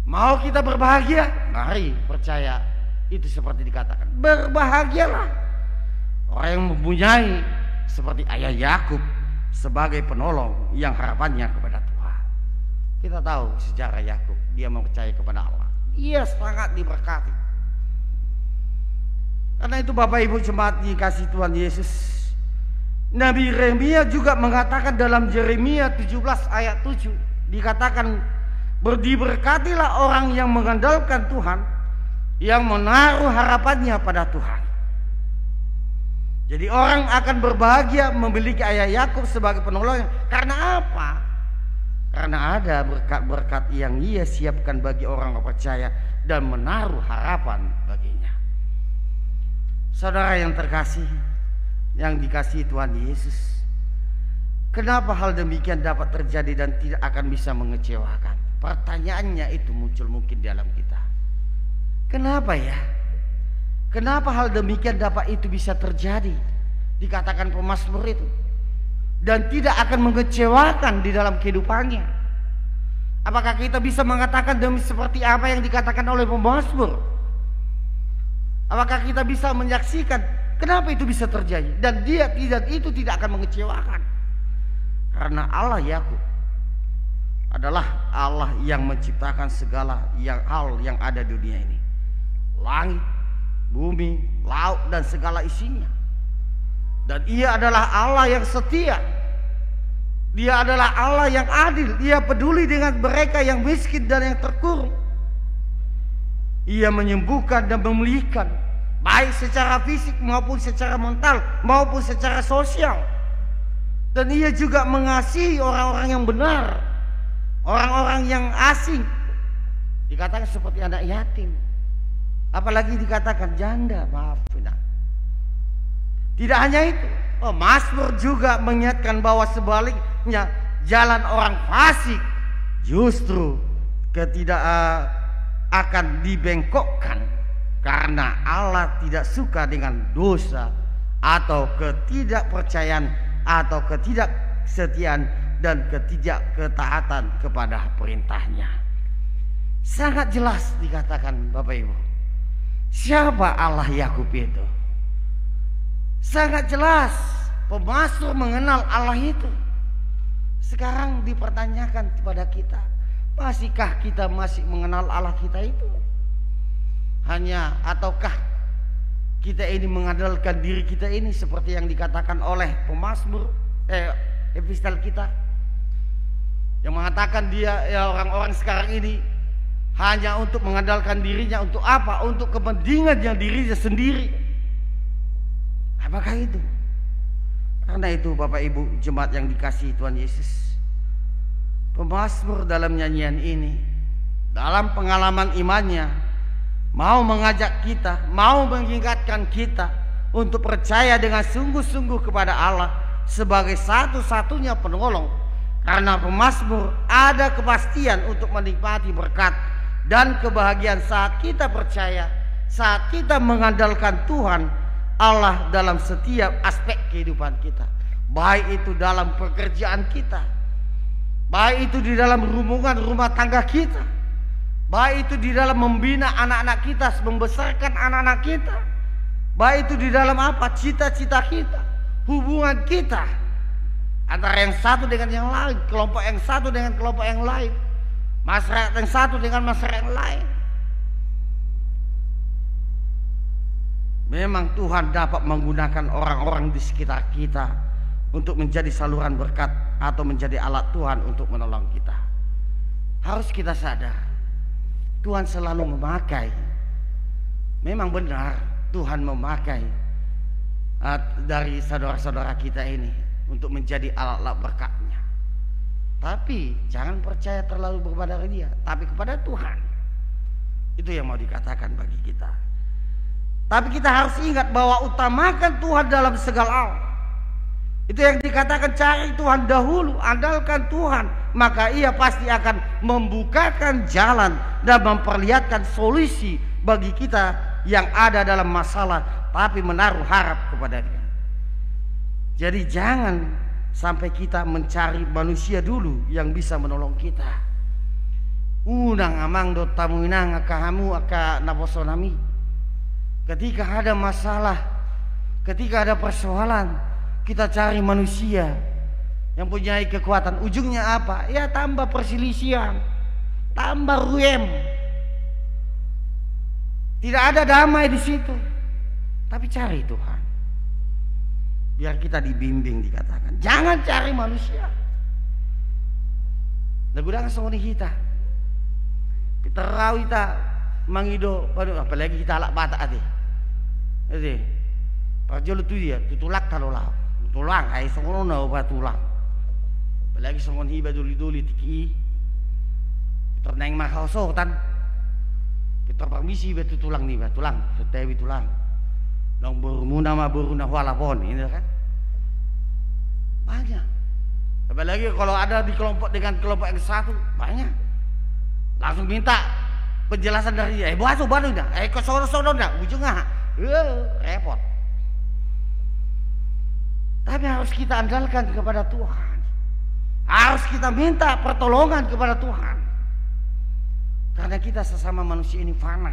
Mau kita berbahagia? Mari percaya. Itu seperti dikatakan, berbahagialah orang yang mempunyai seperti ayah Yakub sebagai penolong yang harapannya kepada Tuhan. Kita tahu sejarah Yakub, dia mempercayai kepada Allah. Ia sangat diberkati. Karena itu Bapak Ibu jemaat dikasih Tuhan Yesus, Nabi Yeremia juga mengatakan dalam Yeremia 17 ayat 7, dikatakan, diberkatilah orang yang mengandalkan Tuhan, yang menaruh harapannya pada Tuhan. Jadi orang akan berbahagia memiliki ayah Yakub sebagai penolongnya. Karena apa? Karena ada berkat-berkat yang ia siapkan bagi orang percaya dan menaruh harapan baginya. Saudara yang terkasih, yang dikasihi Tuhan Yesus, kenapa hal demikian dapat terjadi dan tidak akan bisa mengecewakan? Pertanyaannya itu muncul mungkin di dalam kita. Kenapa ya? Kenapa hal demikian dapat itu bisa terjadi? Dikatakan pemazmur itu. Dan tidak akan mengecewakan di dalam kehidupannya. Apakah kita bisa mengatakan demi seperti apa yang dikatakan oleh pemazmur? Apakah kita bisa menyaksikan kenapa itu bisa terjadi? Dan itu tidak akan mengecewakan. Karena Allah Yakub adalah Allah yang menciptakan segala hal yang ada di dunia ini. Langit, bumi, laut dan segala isinya. Dan ia adalah Allah yang setia. Dia adalah Allah yang adil. Dia peduli dengan mereka yang miskin dan yang terkurung. Ia menyembuhkan dan memulihkan, baik secara fisik maupun secara mental maupun secara sosial. Dan ia juga mengasihi orang-orang yang benar, orang-orang yang asing. Dikatakan seperti anak yatim. Apalagi dikatakan janda, maafin. Tidak hanya itu, Mazmur juga mengingatkan bahwa sebaliknya jalan orang fasik justru akan dibengkokkan karena Allah tidak suka dengan dosa atau ketidakpercayaan atau ketidaksetiaan dan ketidakketaatan kepada perintahnya. Sangat jelas dikatakan Bapak Ibu. Siapa Allah Yakub itu? Sangat jelas pemazmur mengenal Allah itu. Sekarang dipertanyakan kepada kita, masihkah kita masih mengenal Allah kita itu? Hanya ataukah kita ini mengandalkan diri kita ini seperti yang dikatakan oleh pemazmur epistel kita, yang mengatakan orang-orang sekarang ini hanya untuk mengandalkan dirinya untuk apa? Untuk kepentingannya dirinya sendiri. Apakah itu? Karena itu Bapak Ibu jemaat yang dikasihi Tuhan Yesus, pemazmur dalam nyanyian ini, dalam pengalaman imannya, mau mengajak kita, mau mengingatkan kita untuk percaya dengan sungguh-sungguh kepada Allah sebagai satu-satunya penolong. Karena pemazmur ada kepastian untuk menikmati berkat dan kebahagiaan saat kita percaya, saat kita mengandalkan Tuhan Allah dalam setiap aspek kehidupan kita. Baik itu dalam pekerjaan kita, baik itu di dalam hubungan rumah tangga kita, baik itu di dalam membina anak-anak kita, membesarkan anak-anak kita, baik itu di dalam apa? Cita-cita kita, hubungan kita antara yang satu dengan yang lain, kelompok yang satu dengan kelompok yang lain, masyarakat yang satu dengan masyarakat yang lain. Memang Tuhan dapat menggunakan orang-orang di sekitar kita untuk menjadi saluran berkat atau menjadi alat Tuhan untuk menolong kita. Harus kita sadar, Tuhan selalu memakai. Memang benar Tuhan memakai dari saudara-saudara kita ini untuk menjadi alat-alat berkat-Nya. Tapi jangan percaya terlalu kepada dia, tapi kepada Tuhan. Itu yang mau dikatakan bagi kita. Tapi kita harus ingat bahwa utamakan Tuhan dalam segala hal. Itu yang dikatakan, cari Tuhan dahulu, andalkan Tuhan, maka ia pasti akan membukakan jalan dan memperlihatkan solusi bagi kita yang ada dalam masalah, tapi menaruh harap kepada Dia. Jadi jangan sampai kita mencari manusia dulu yang bisa menolong kita. Unang amang do tamuinang akahamu aka naposonami. Ketika ada masalah, ketika ada persoalan, kita cari manusia yang punya kekuatan. Ujungnya apa? Ya tambah perselisihan, tambah ruem. Tidak ada damai di situ. Tapi cari Tuhan. Biar kita dibimbing, dikatakan. Jangan cari manusia. Nagudang soni kita. Kita rawita mangido, apalagi kita alak bata ati. Jadi Parjolo tu dia tutulak talola. Tulang ai songono na obat tulang. Apalagi songon hiba duli-duli tiki. Terneng makauso tan. Kita permisi betu tulang nih, tulang, setewi tulang. Dong berumuna ma beruna walapon ini kan. Banyak. Apalagi kalau ada di kelompok dengan kelompok yang satu, banyak. Langsung minta penjelasan dari dia. Baru dah. Ke sono dah, ujungnya. Repot. Tapi harus kita andalkan kepada Tuhan. Harus kita minta pertolongan kepada Tuhan. Karena kita sesama manusia ini fana,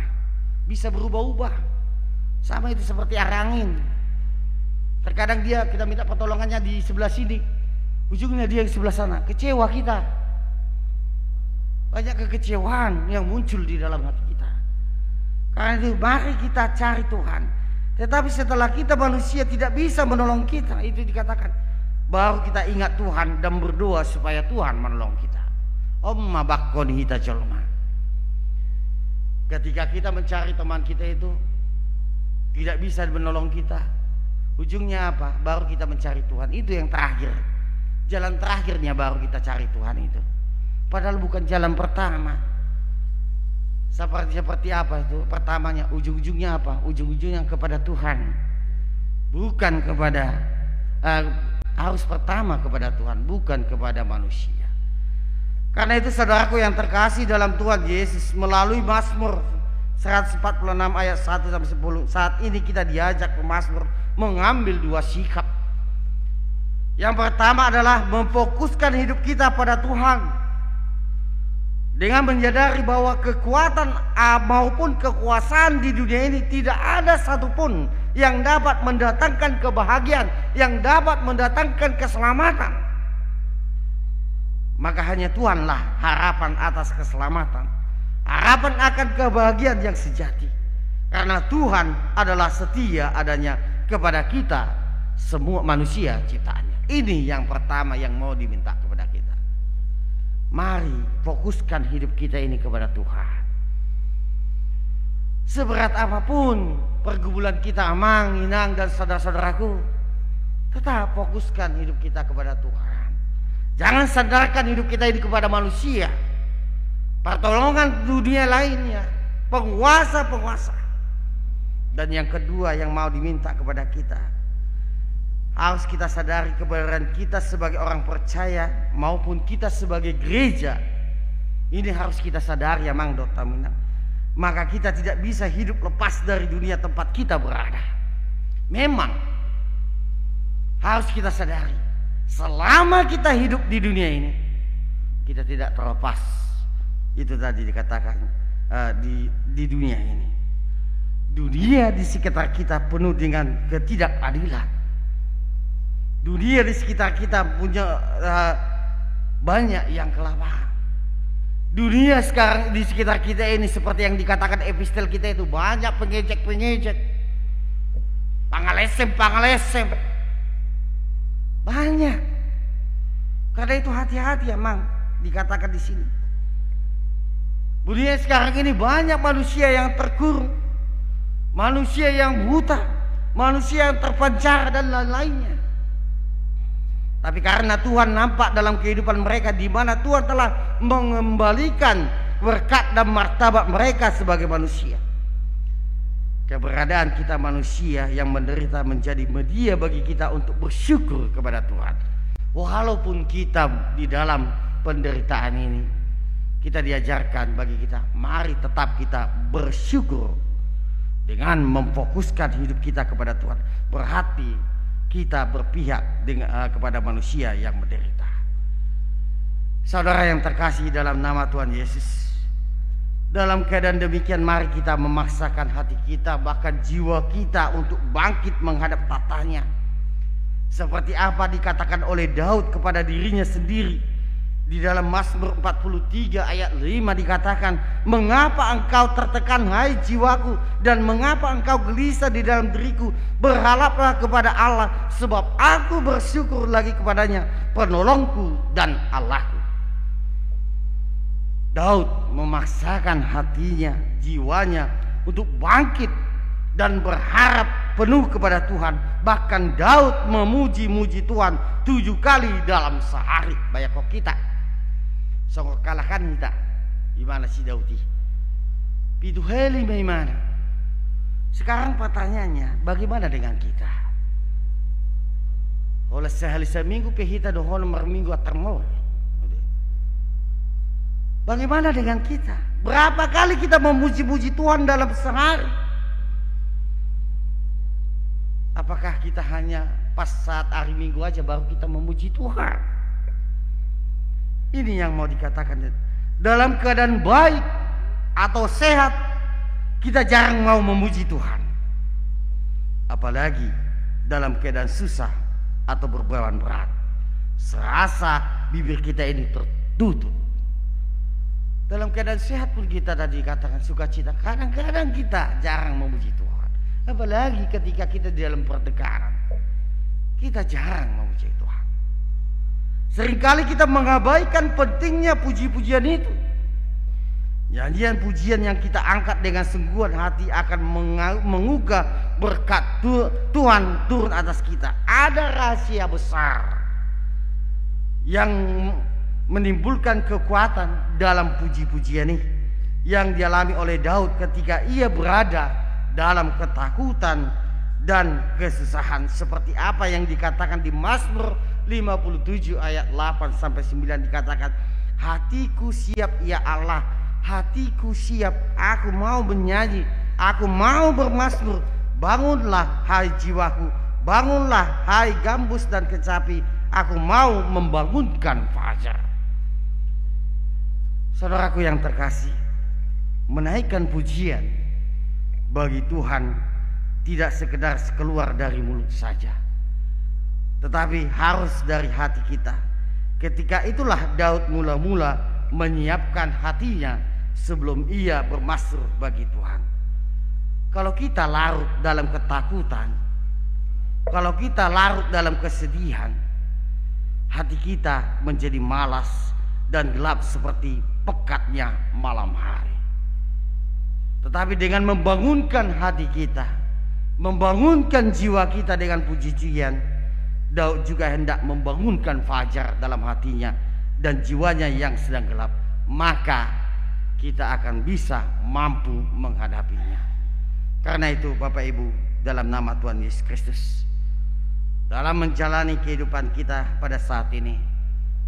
bisa berubah-ubah. Sama itu seperti arah angin. Terkadang kita minta pertolongannya di sebelah sini, ujungnya dia di sebelah sana. Kecewa kita. Banyak kekecewaan yang muncul di dalam hati kita. Karena itu mari kita cari Tuhan. Tetapi setelah kita manusia tidak bisa menolong kita, itu dikatakan, baru kita ingat Tuhan dan berdoa supaya Tuhan menolong kita. Omma bakkon hita jolma. Ketika kita mencari teman kita itu tidak bisa menolong kita, ujungnya apa? Baru kita mencari Tuhan. Itu yang terakhir. Jalan terakhirnya baru kita cari Tuhan itu. Padahal bukan jalan pertama. Seperti apa itu? Pertamanya ujung-ujungnya apa? Ujung-ujungnya kepada Tuhan. Bukan kepada harus pertama kepada Tuhan, bukan kepada manusia. Karena itu saudaraku yang terkasih dalam Tuhan Yesus, melalui Mazmur 146 ayat 1-10, saat ini kita diajak pemazmur mengambil dua sikap. Yang pertama adalah memfokuskan hidup kita pada Tuhan, dengan menyadari bahwa kekuatan maupun kekuasaan di dunia ini tidak ada satupun yang dapat mendatangkan kebahagiaan, yang dapat mendatangkan keselamatan. Maka hanya Tuhanlah harapan atas keselamatan, harapan akan kebahagiaan yang sejati. Karena Tuhan adalah setia adanya kepada kita semua manusia ciptaannya. Ini yang pertama yang mau diminta kepada kita. Mari fokuskan hidup kita ini kepada Tuhan. Seberat apapun pergumulan kita, Amang, Inang dan saudara-saudaraku, tetap fokuskan hidup kita kepada Tuhan. Jangan sandarkan hidup kita ini kepada manusia, pertolongan dunia lainnya, penguasa-penguasa. Dan yang kedua yang mau diminta kepada kita, harus kita sadari kebenaran kita sebagai orang percaya maupun kita sebagai gereja. Ini harus kita sadari ya Mang Dr. Minang. Maka kita tidak bisa hidup lepas dari dunia tempat kita berada. Memang harus kita sadari, selama kita hidup di dunia ini, kita tidak terlepas. Itu tadi dikatakan di dunia ini. Dunia di sekitar kita penuh dengan ketidakadilan. Dunia di sekitar kita punya banyak yang kelaparan. Dunia sekarang di sekitar kita ini seperti yang dikatakan epistel kita itu, banyak pengejek-pengejek, pangalesem. Banyak. Karena itu hati-hati ya Mang, dikatakan di sini. Dunia sekarang ini banyak manusia yang terkurung, manusia yang buta, manusia yang terpenjara dan lain-lainnya. Tapi karena Tuhan nampak dalam kehidupan mereka, di mana Tuhan telah mengembalikan berkat dan martabat mereka sebagai manusia. Keberadaan kita manusia yang menderita menjadi media bagi kita untuk bersyukur kepada Tuhan. Walaupun kita di dalam penderitaan ini, kita diajarkan bagi kita, mari tetap kita bersyukur dengan memfokuskan hidup kita kepada Tuhan. Berhati kita berpihak kepada manusia yang menderita. Saudara yang terkasih dalam nama Tuhan Yesus, dalam keadaan demikian mari kita memaksakan hati kita, bahkan jiwa kita untuk bangkit menghadap tatanya. Seperti apa dikatakan oleh Daud kepada dirinya sendiri di dalam Mazmur 43 ayat 5 dikatakan, mengapa engkau tertekan hai jiwaku, dan mengapa engkau gelisah di dalam diriku? Berharaplah kepada Allah, sebab aku bersyukur lagi kepadanya, penolongku dan Allahku. Daud memaksakan hatinya, jiwanya untuk bangkit dan berharap penuh kepada Tuhan. Bahkan Daud memuji-muji Tuhan 7 kali dalam sehari. Banyak kok kita songkok kalahkan kita. Gimana si Daudi? Itu heli bagaimana? Sekarang pertanyaannya, bagaimana dengan kita? Oleh sehari seminggu kita dohon minggu termol. Bagaimana dengan kita? Berapa kali kita memuji-muji Tuhan dalam sehari? Apakah kita hanya pas saat hari Minggu aja baru kita memuji Tuhan? Ini yang mau dikatakan. Dalam keadaan baik atau sehat, kita jarang mau memuji Tuhan. Apalagi dalam keadaan susah atau berbeban berat, serasa bibir kita ini tertutup. Dalam keadaan sehat pun kita tadi katakan sukacita. Kadang-kadang kita jarang memuji Tuhan. Apalagi ketika kita di dalam pertengkaran, kita jarang memuji Tuhan. Seringkali kita mengabaikan pentingnya puji-pujian itu. Nyanyian pujian yang kita angkat dengan sungguhan hati akan mengugah berkat Tuhan turun atas kita. Ada rahasia besar yang menimbulkan kekuatan dalam puji-pujian ini yang dialami oleh Daud ketika ia berada dalam ketakutan dan kesusahan, seperti apa yang dikatakan di Mazmur 57 ayat 8 sampai 9 dikatakan, hatiku siap ya Allah, hatiku siap, aku mau menyanyi, aku mau bermazmur. Bangunlah hai jiwaku, bangunlah hai gambus dan kecapi, aku mau membangunkan fajar. Saudaraku yang terkasih, menaikkan pujian bagi Tuhan tidak sekedar keluar dari mulut saja, tetapi harus dari hati kita. Ketika itulah Daud mula-mula menyiapkan hatinya sebelum ia bermazmur bagi Tuhan. Kalau kita larut dalam ketakutan, kalau kita larut dalam kesedihan, hati kita menjadi malas dan gelap seperti pekatnya malam hari. Tetapi dengan membangunkan hati kita, membangunkan jiwa kita dengan puji-pujian, Daud juga hendak membangunkan fajar dalam hatinya dan jiwanya yang sedang gelap. Maka kita akan bisa mampu menghadapinya. Karena itu Bapak Ibu, dalam nama Tuhan Yesus Kristus, dalam menjalani kehidupan kita pada saat ini,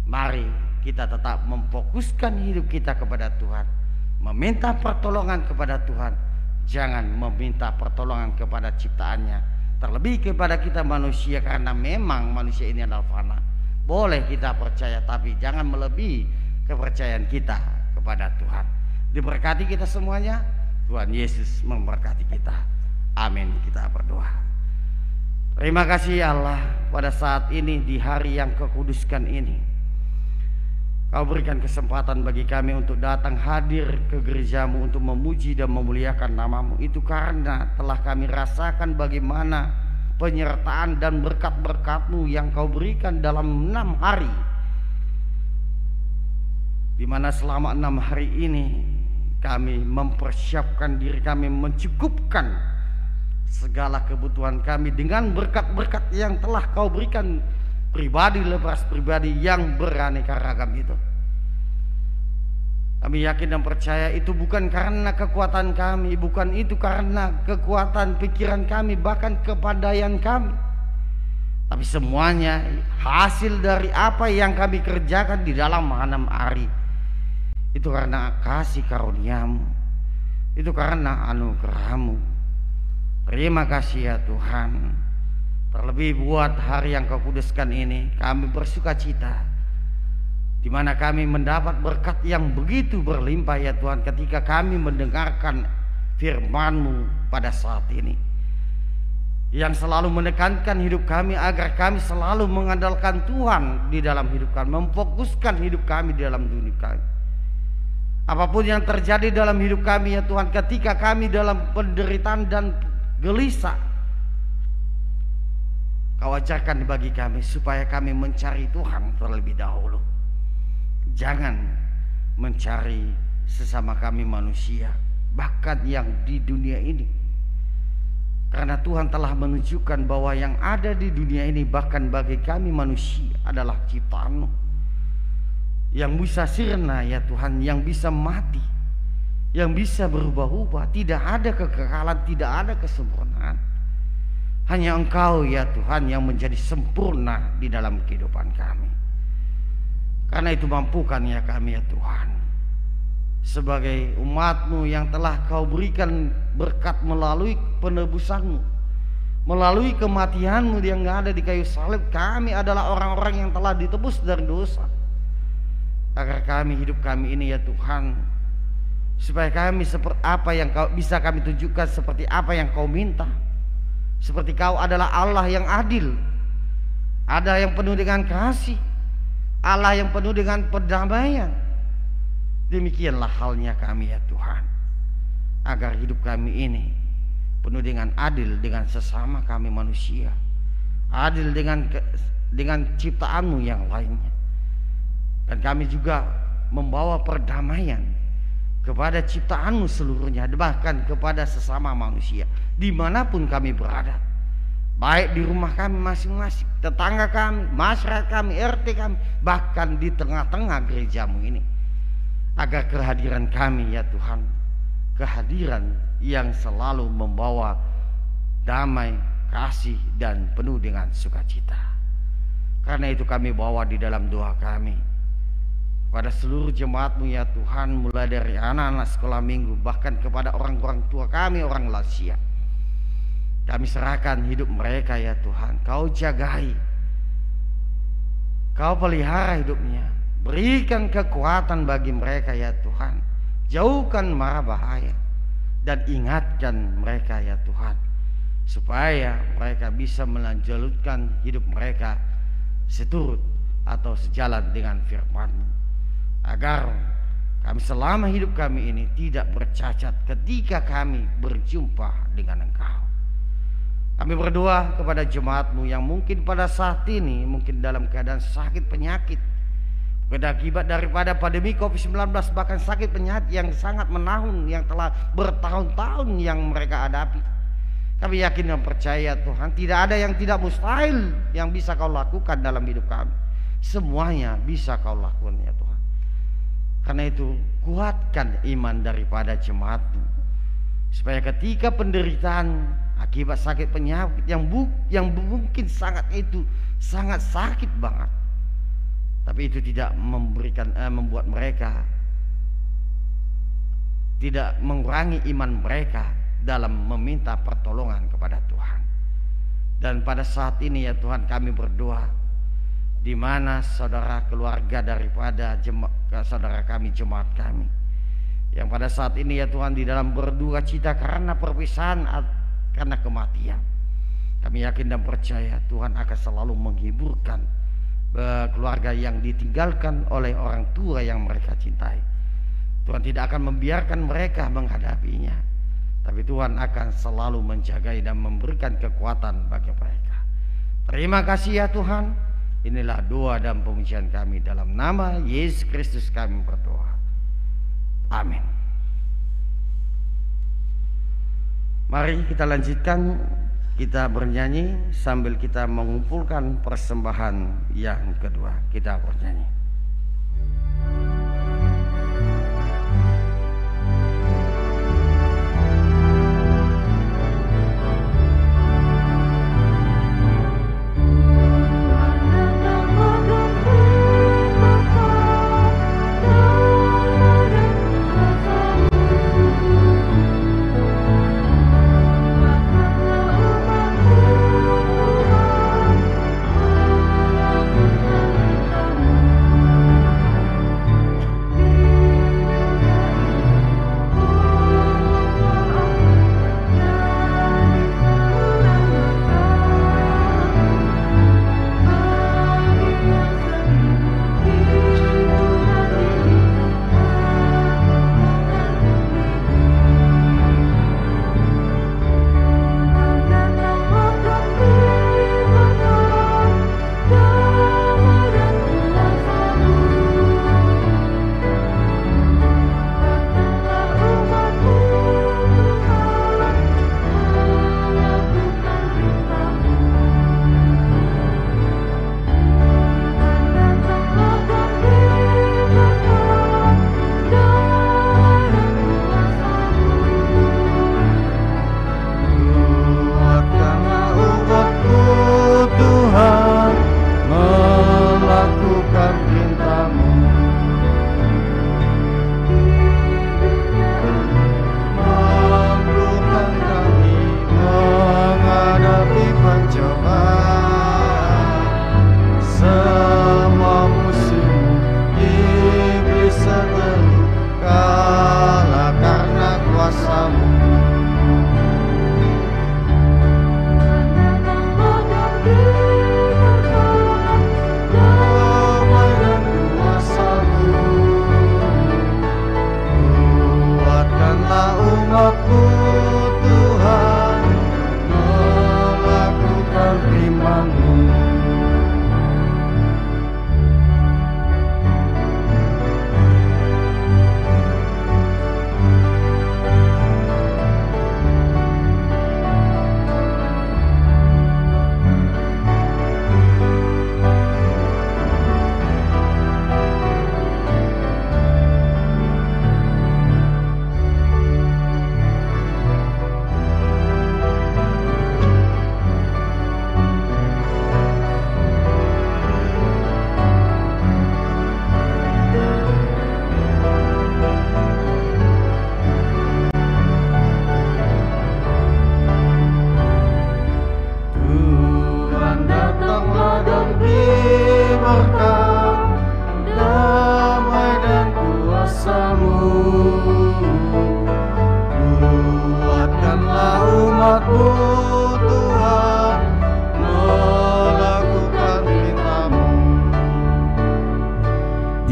mari kita tetap memfokuskan hidup kita kepada Tuhan, meminta pertolongan kepada Tuhan. Jangan meminta pertolongan kepada ciptaannya, terlebih kepada kita manusia, karena memang manusia ini adalah fana. Boleh kita percaya, tapi jangan melebihi kepercayaan kita kepada Tuhan. Diberkati kita semuanya. Tuhan Yesus memberkati kita. Amin. Kita berdoa. Terima kasih Allah, pada saat ini di hari yang Kau kuduskan ini, Kau berikan kesempatan bagi kami untuk datang hadir ke gereja-Mu untuk memuji dan memuliakan nama-Mu. Itu karena telah kami rasakan bagaimana penyertaan dan berkat-berkat-Mu yang Kau berikan dalam 6 hari, di mana selama 6 hari ini kami mempersiapkan diri kami, mencukupkan segala kebutuhan kami dengan berkat-berkat yang telah Kau berikan pribadi lepas pribadi yang beraneka ragam itu. Kami yakin dan percaya itu bukan karena kekuatan kami, bukan itu karena kekuatan pikiran kami, bahkan kepandaian kami, tapi semuanya hasil dari apa yang kami kerjakan di dalam 6 hari. Itu karena kasih karunia-Mu, itu karena anugerah-Mu. Terima kasih ya Tuhan. Terlebih buat hari yang Kau kuduskan ini, kami bersuka cita, di mana kami mendapat berkat yang begitu berlimpah ya Tuhan, ketika kami mendengarkan firman-Mu pada saat ini, yang selalu menekankan hidup kami agar kami selalu mengandalkan Tuhan di dalam hidup kami, memfokuskan hidup kami di dalam dunia kami. Apapun yang terjadi dalam hidup kami ya Tuhan, ketika kami dalam penderitaan dan gelisah, Kau ajarkan bagi kami supaya kami mencari Tuhan terlebih dahulu. Jangan mencari sesama kami manusia, bahkan yang di dunia ini. Karena Tuhan telah menunjukkan bahwa yang ada di dunia ini, bahkan bagi kami manusia, adalah ciptaan-Mu yang bisa sirna ya Tuhan, yang bisa mati, yang bisa berubah-ubah. Tidak ada kekekalan, tidak ada kesempurnaan. Hanya Engkau ya Tuhan yang menjadi sempurna di dalam kehidupan kami. Karena itu mampukan ya kami ya Tuhan, sebagai umat-Mu yang telah Kau berikan berkat melalui penebusan-Mu, melalui kematian-Mu yang ada di kayu salib. Kami adalah orang-orang yang telah ditebus dari dosa. Agar kami, hidup kami ini ya Tuhan, supaya kami seperti apa yang Kau bisa kami tunjukkan, seperti apa yang Kau minta. Seperti Kau adalah Allah yang adil, ada yang penuh dengan kasih, Allah yang penuh dengan perdamaian. Demikianlah halnya kami ya Tuhan, agar hidup kami ini penuh dengan adil dengan sesama kami manusia, adil dengan ciptaan-Mu yang lainnya. Dan kami juga membawa perdamaian kepada ciptaan-Mu seluruhnya, bahkan kepada sesama manusia dimanapun kami berada, baik di rumah kami masing-masing, tetangga kami, masyarakat kami, RT kami, bahkan di tengah-tengah gereja-Mu ini. Agar kehadiran kami ya Tuhan, kehadiran yang selalu membawa damai, kasih, dan penuh dengan sukacita. Karena itu kami bawa di dalam doa kami pada seluruh jemaat-Mu ya Tuhan, mulai dari anak-anak sekolah minggu, bahkan kepada orang-orang tua kami, orang lansia. Kami serahkan hidup mereka ya Tuhan. Kau jagai, Kau pelihara hidupnya. Berikan kekuatan bagi mereka ya Tuhan. Jauhkan mara bahaya, dan ingatkan mereka ya Tuhan, supaya mereka bisa melanjutkan hidup mereka seturut atau sejalan dengan firman-Mu. Agar kami selama hidup kami ini tidak bercacat ketika kami berjumpa dengan Engkau. Kami berdoa kepada jemaat-Mu yang mungkin pada saat ini mungkin dalam keadaan sakit penyakit, akibat daripada pandemi COVID-19, bahkan sakit penyakit yang sangat menahun, yang telah bertahun-tahun yang mereka hadapi. Kami yakin dan percaya Tuhan, tidak ada yang tidak mustahil yang bisa Kau lakukan dalam hidup kami. Semuanya bisa Kau lakukan ya Tuhan. Karena itu kuatkan iman daripada jemaat-Mu, supaya ketika penderitaan akibat sakit penyakit yang mungkin sangat sakit banget, tapi itu tidak membuat mereka tidak mengurangi iman mereka dalam meminta pertolongan kepada Tuhan. Dan pada saat ini ya Tuhan, kami berdoa di mana saudara keluarga daripada saudara kami, jemaat kami, yang pada saat ini ya Tuhan di dalam berduka cita karena perpisahan, karena kematian. Kami yakin dan percaya Tuhan akan selalu menghiburkan keluarga yang ditinggalkan oleh orang tua yang mereka cintai. Tuhan tidak akan membiarkan mereka menghadapinya, tapi Tuhan akan selalu menjaga dan memberikan kekuatan bagi mereka. Terima kasih ya Tuhan. Inilah doa dan pujian kami, dalam nama Yesus Kristus kami berdoa. Amin. Mari kita lanjutkan, kita bernyanyi sambil kita mengumpulkan persembahan yang kedua. Kita bernyanyi. Thank you.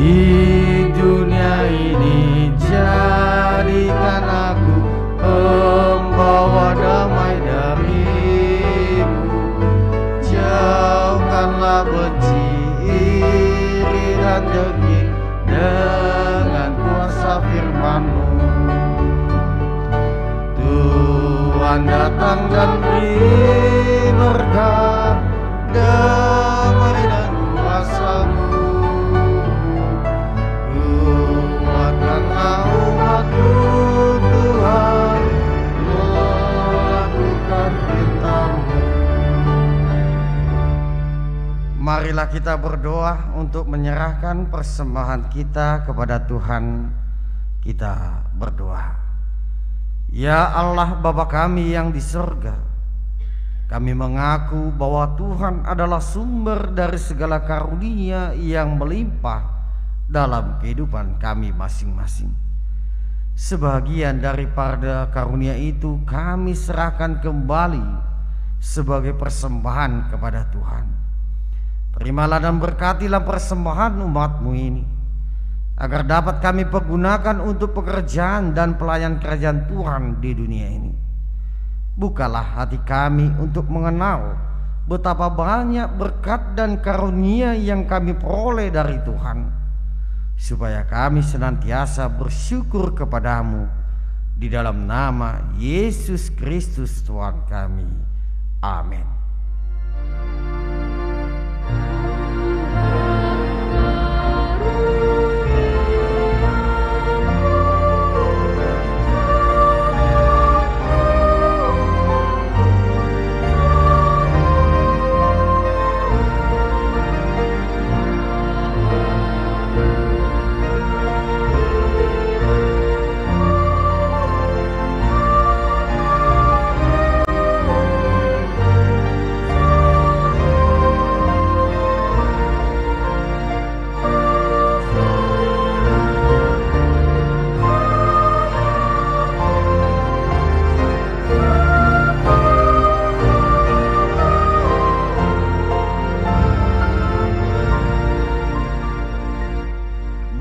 Di dunia ini jadikan aku pembawa damai darimu. Jauhkanlah benci, iri dan dengki dengan kuasa firman-Mu. Tuhan datang dan beri berkat, damai dan kuasa-Mu. Kuatkanlah umat-Mu Tuhan, melakukan perintah-Mu. Marilah kita berdoa untuk menyerahkan persembahan kita kepada Tuhan. Kita berdoa. Ya Allah Bapa kami yang di surga, kami mengaku bahwa Tuhan adalah sumber dari segala karunia yang melimpah dalam kehidupan kami masing-masing. Sebagian daripada karunia itu kami serahkan kembali sebagai persembahan kepada Tuhan. Terimalah dan berkatilah persembahan umat-Mu ini, agar dapat kami pergunakan untuk pekerjaan dan pelayan kerajaan Tuhan di dunia ini. Bukalah hati kami untuk mengenal betapa banyak berkat dan karunia yang kami peroleh dari Tuhan, supaya kami senantiasa bersyukur kepadamu di dalam nama Yesus Kristus Tuhan kami. Amin.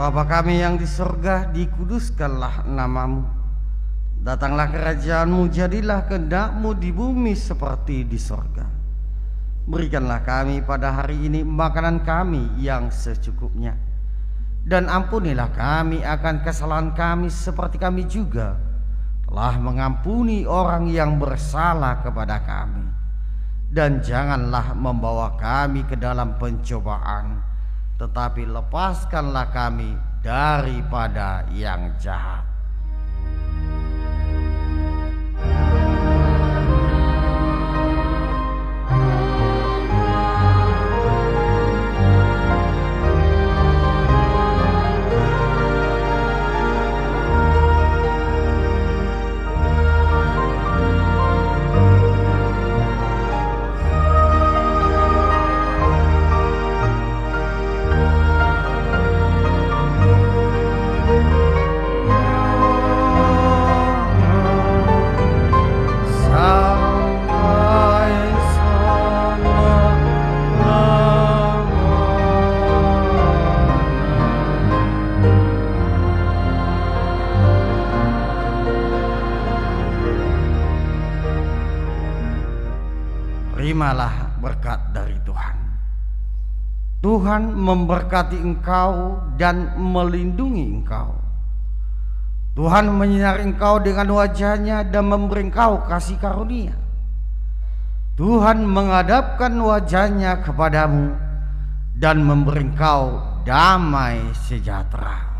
Bapa kami yang di surga, dikuduskanlah nama-Mu. Datanglah kerajaan-Mu, jadilah kehendak-Mu di bumi seperti di surga. Berikanlah kami pada hari ini makanan kami yang secukupnya, dan ampunilah kami akan kesalahan kami seperti kami juga telah mengampuni orang yang bersalah kepada kami. Dan janganlah membawa kami ke dalam pencobaan, tetapi lepaskanlah kami daripada yang jahat. Terimalah berkat dari Tuhan. Tuhan memberkati engkau dan melindungi engkau. Tuhan menyinari engkau dengan wajah-Nya dan memberi engkau kasih karunia. Tuhan menghadapkan wajah-Nya kepadamu dan memberi engkau damai sejahtera.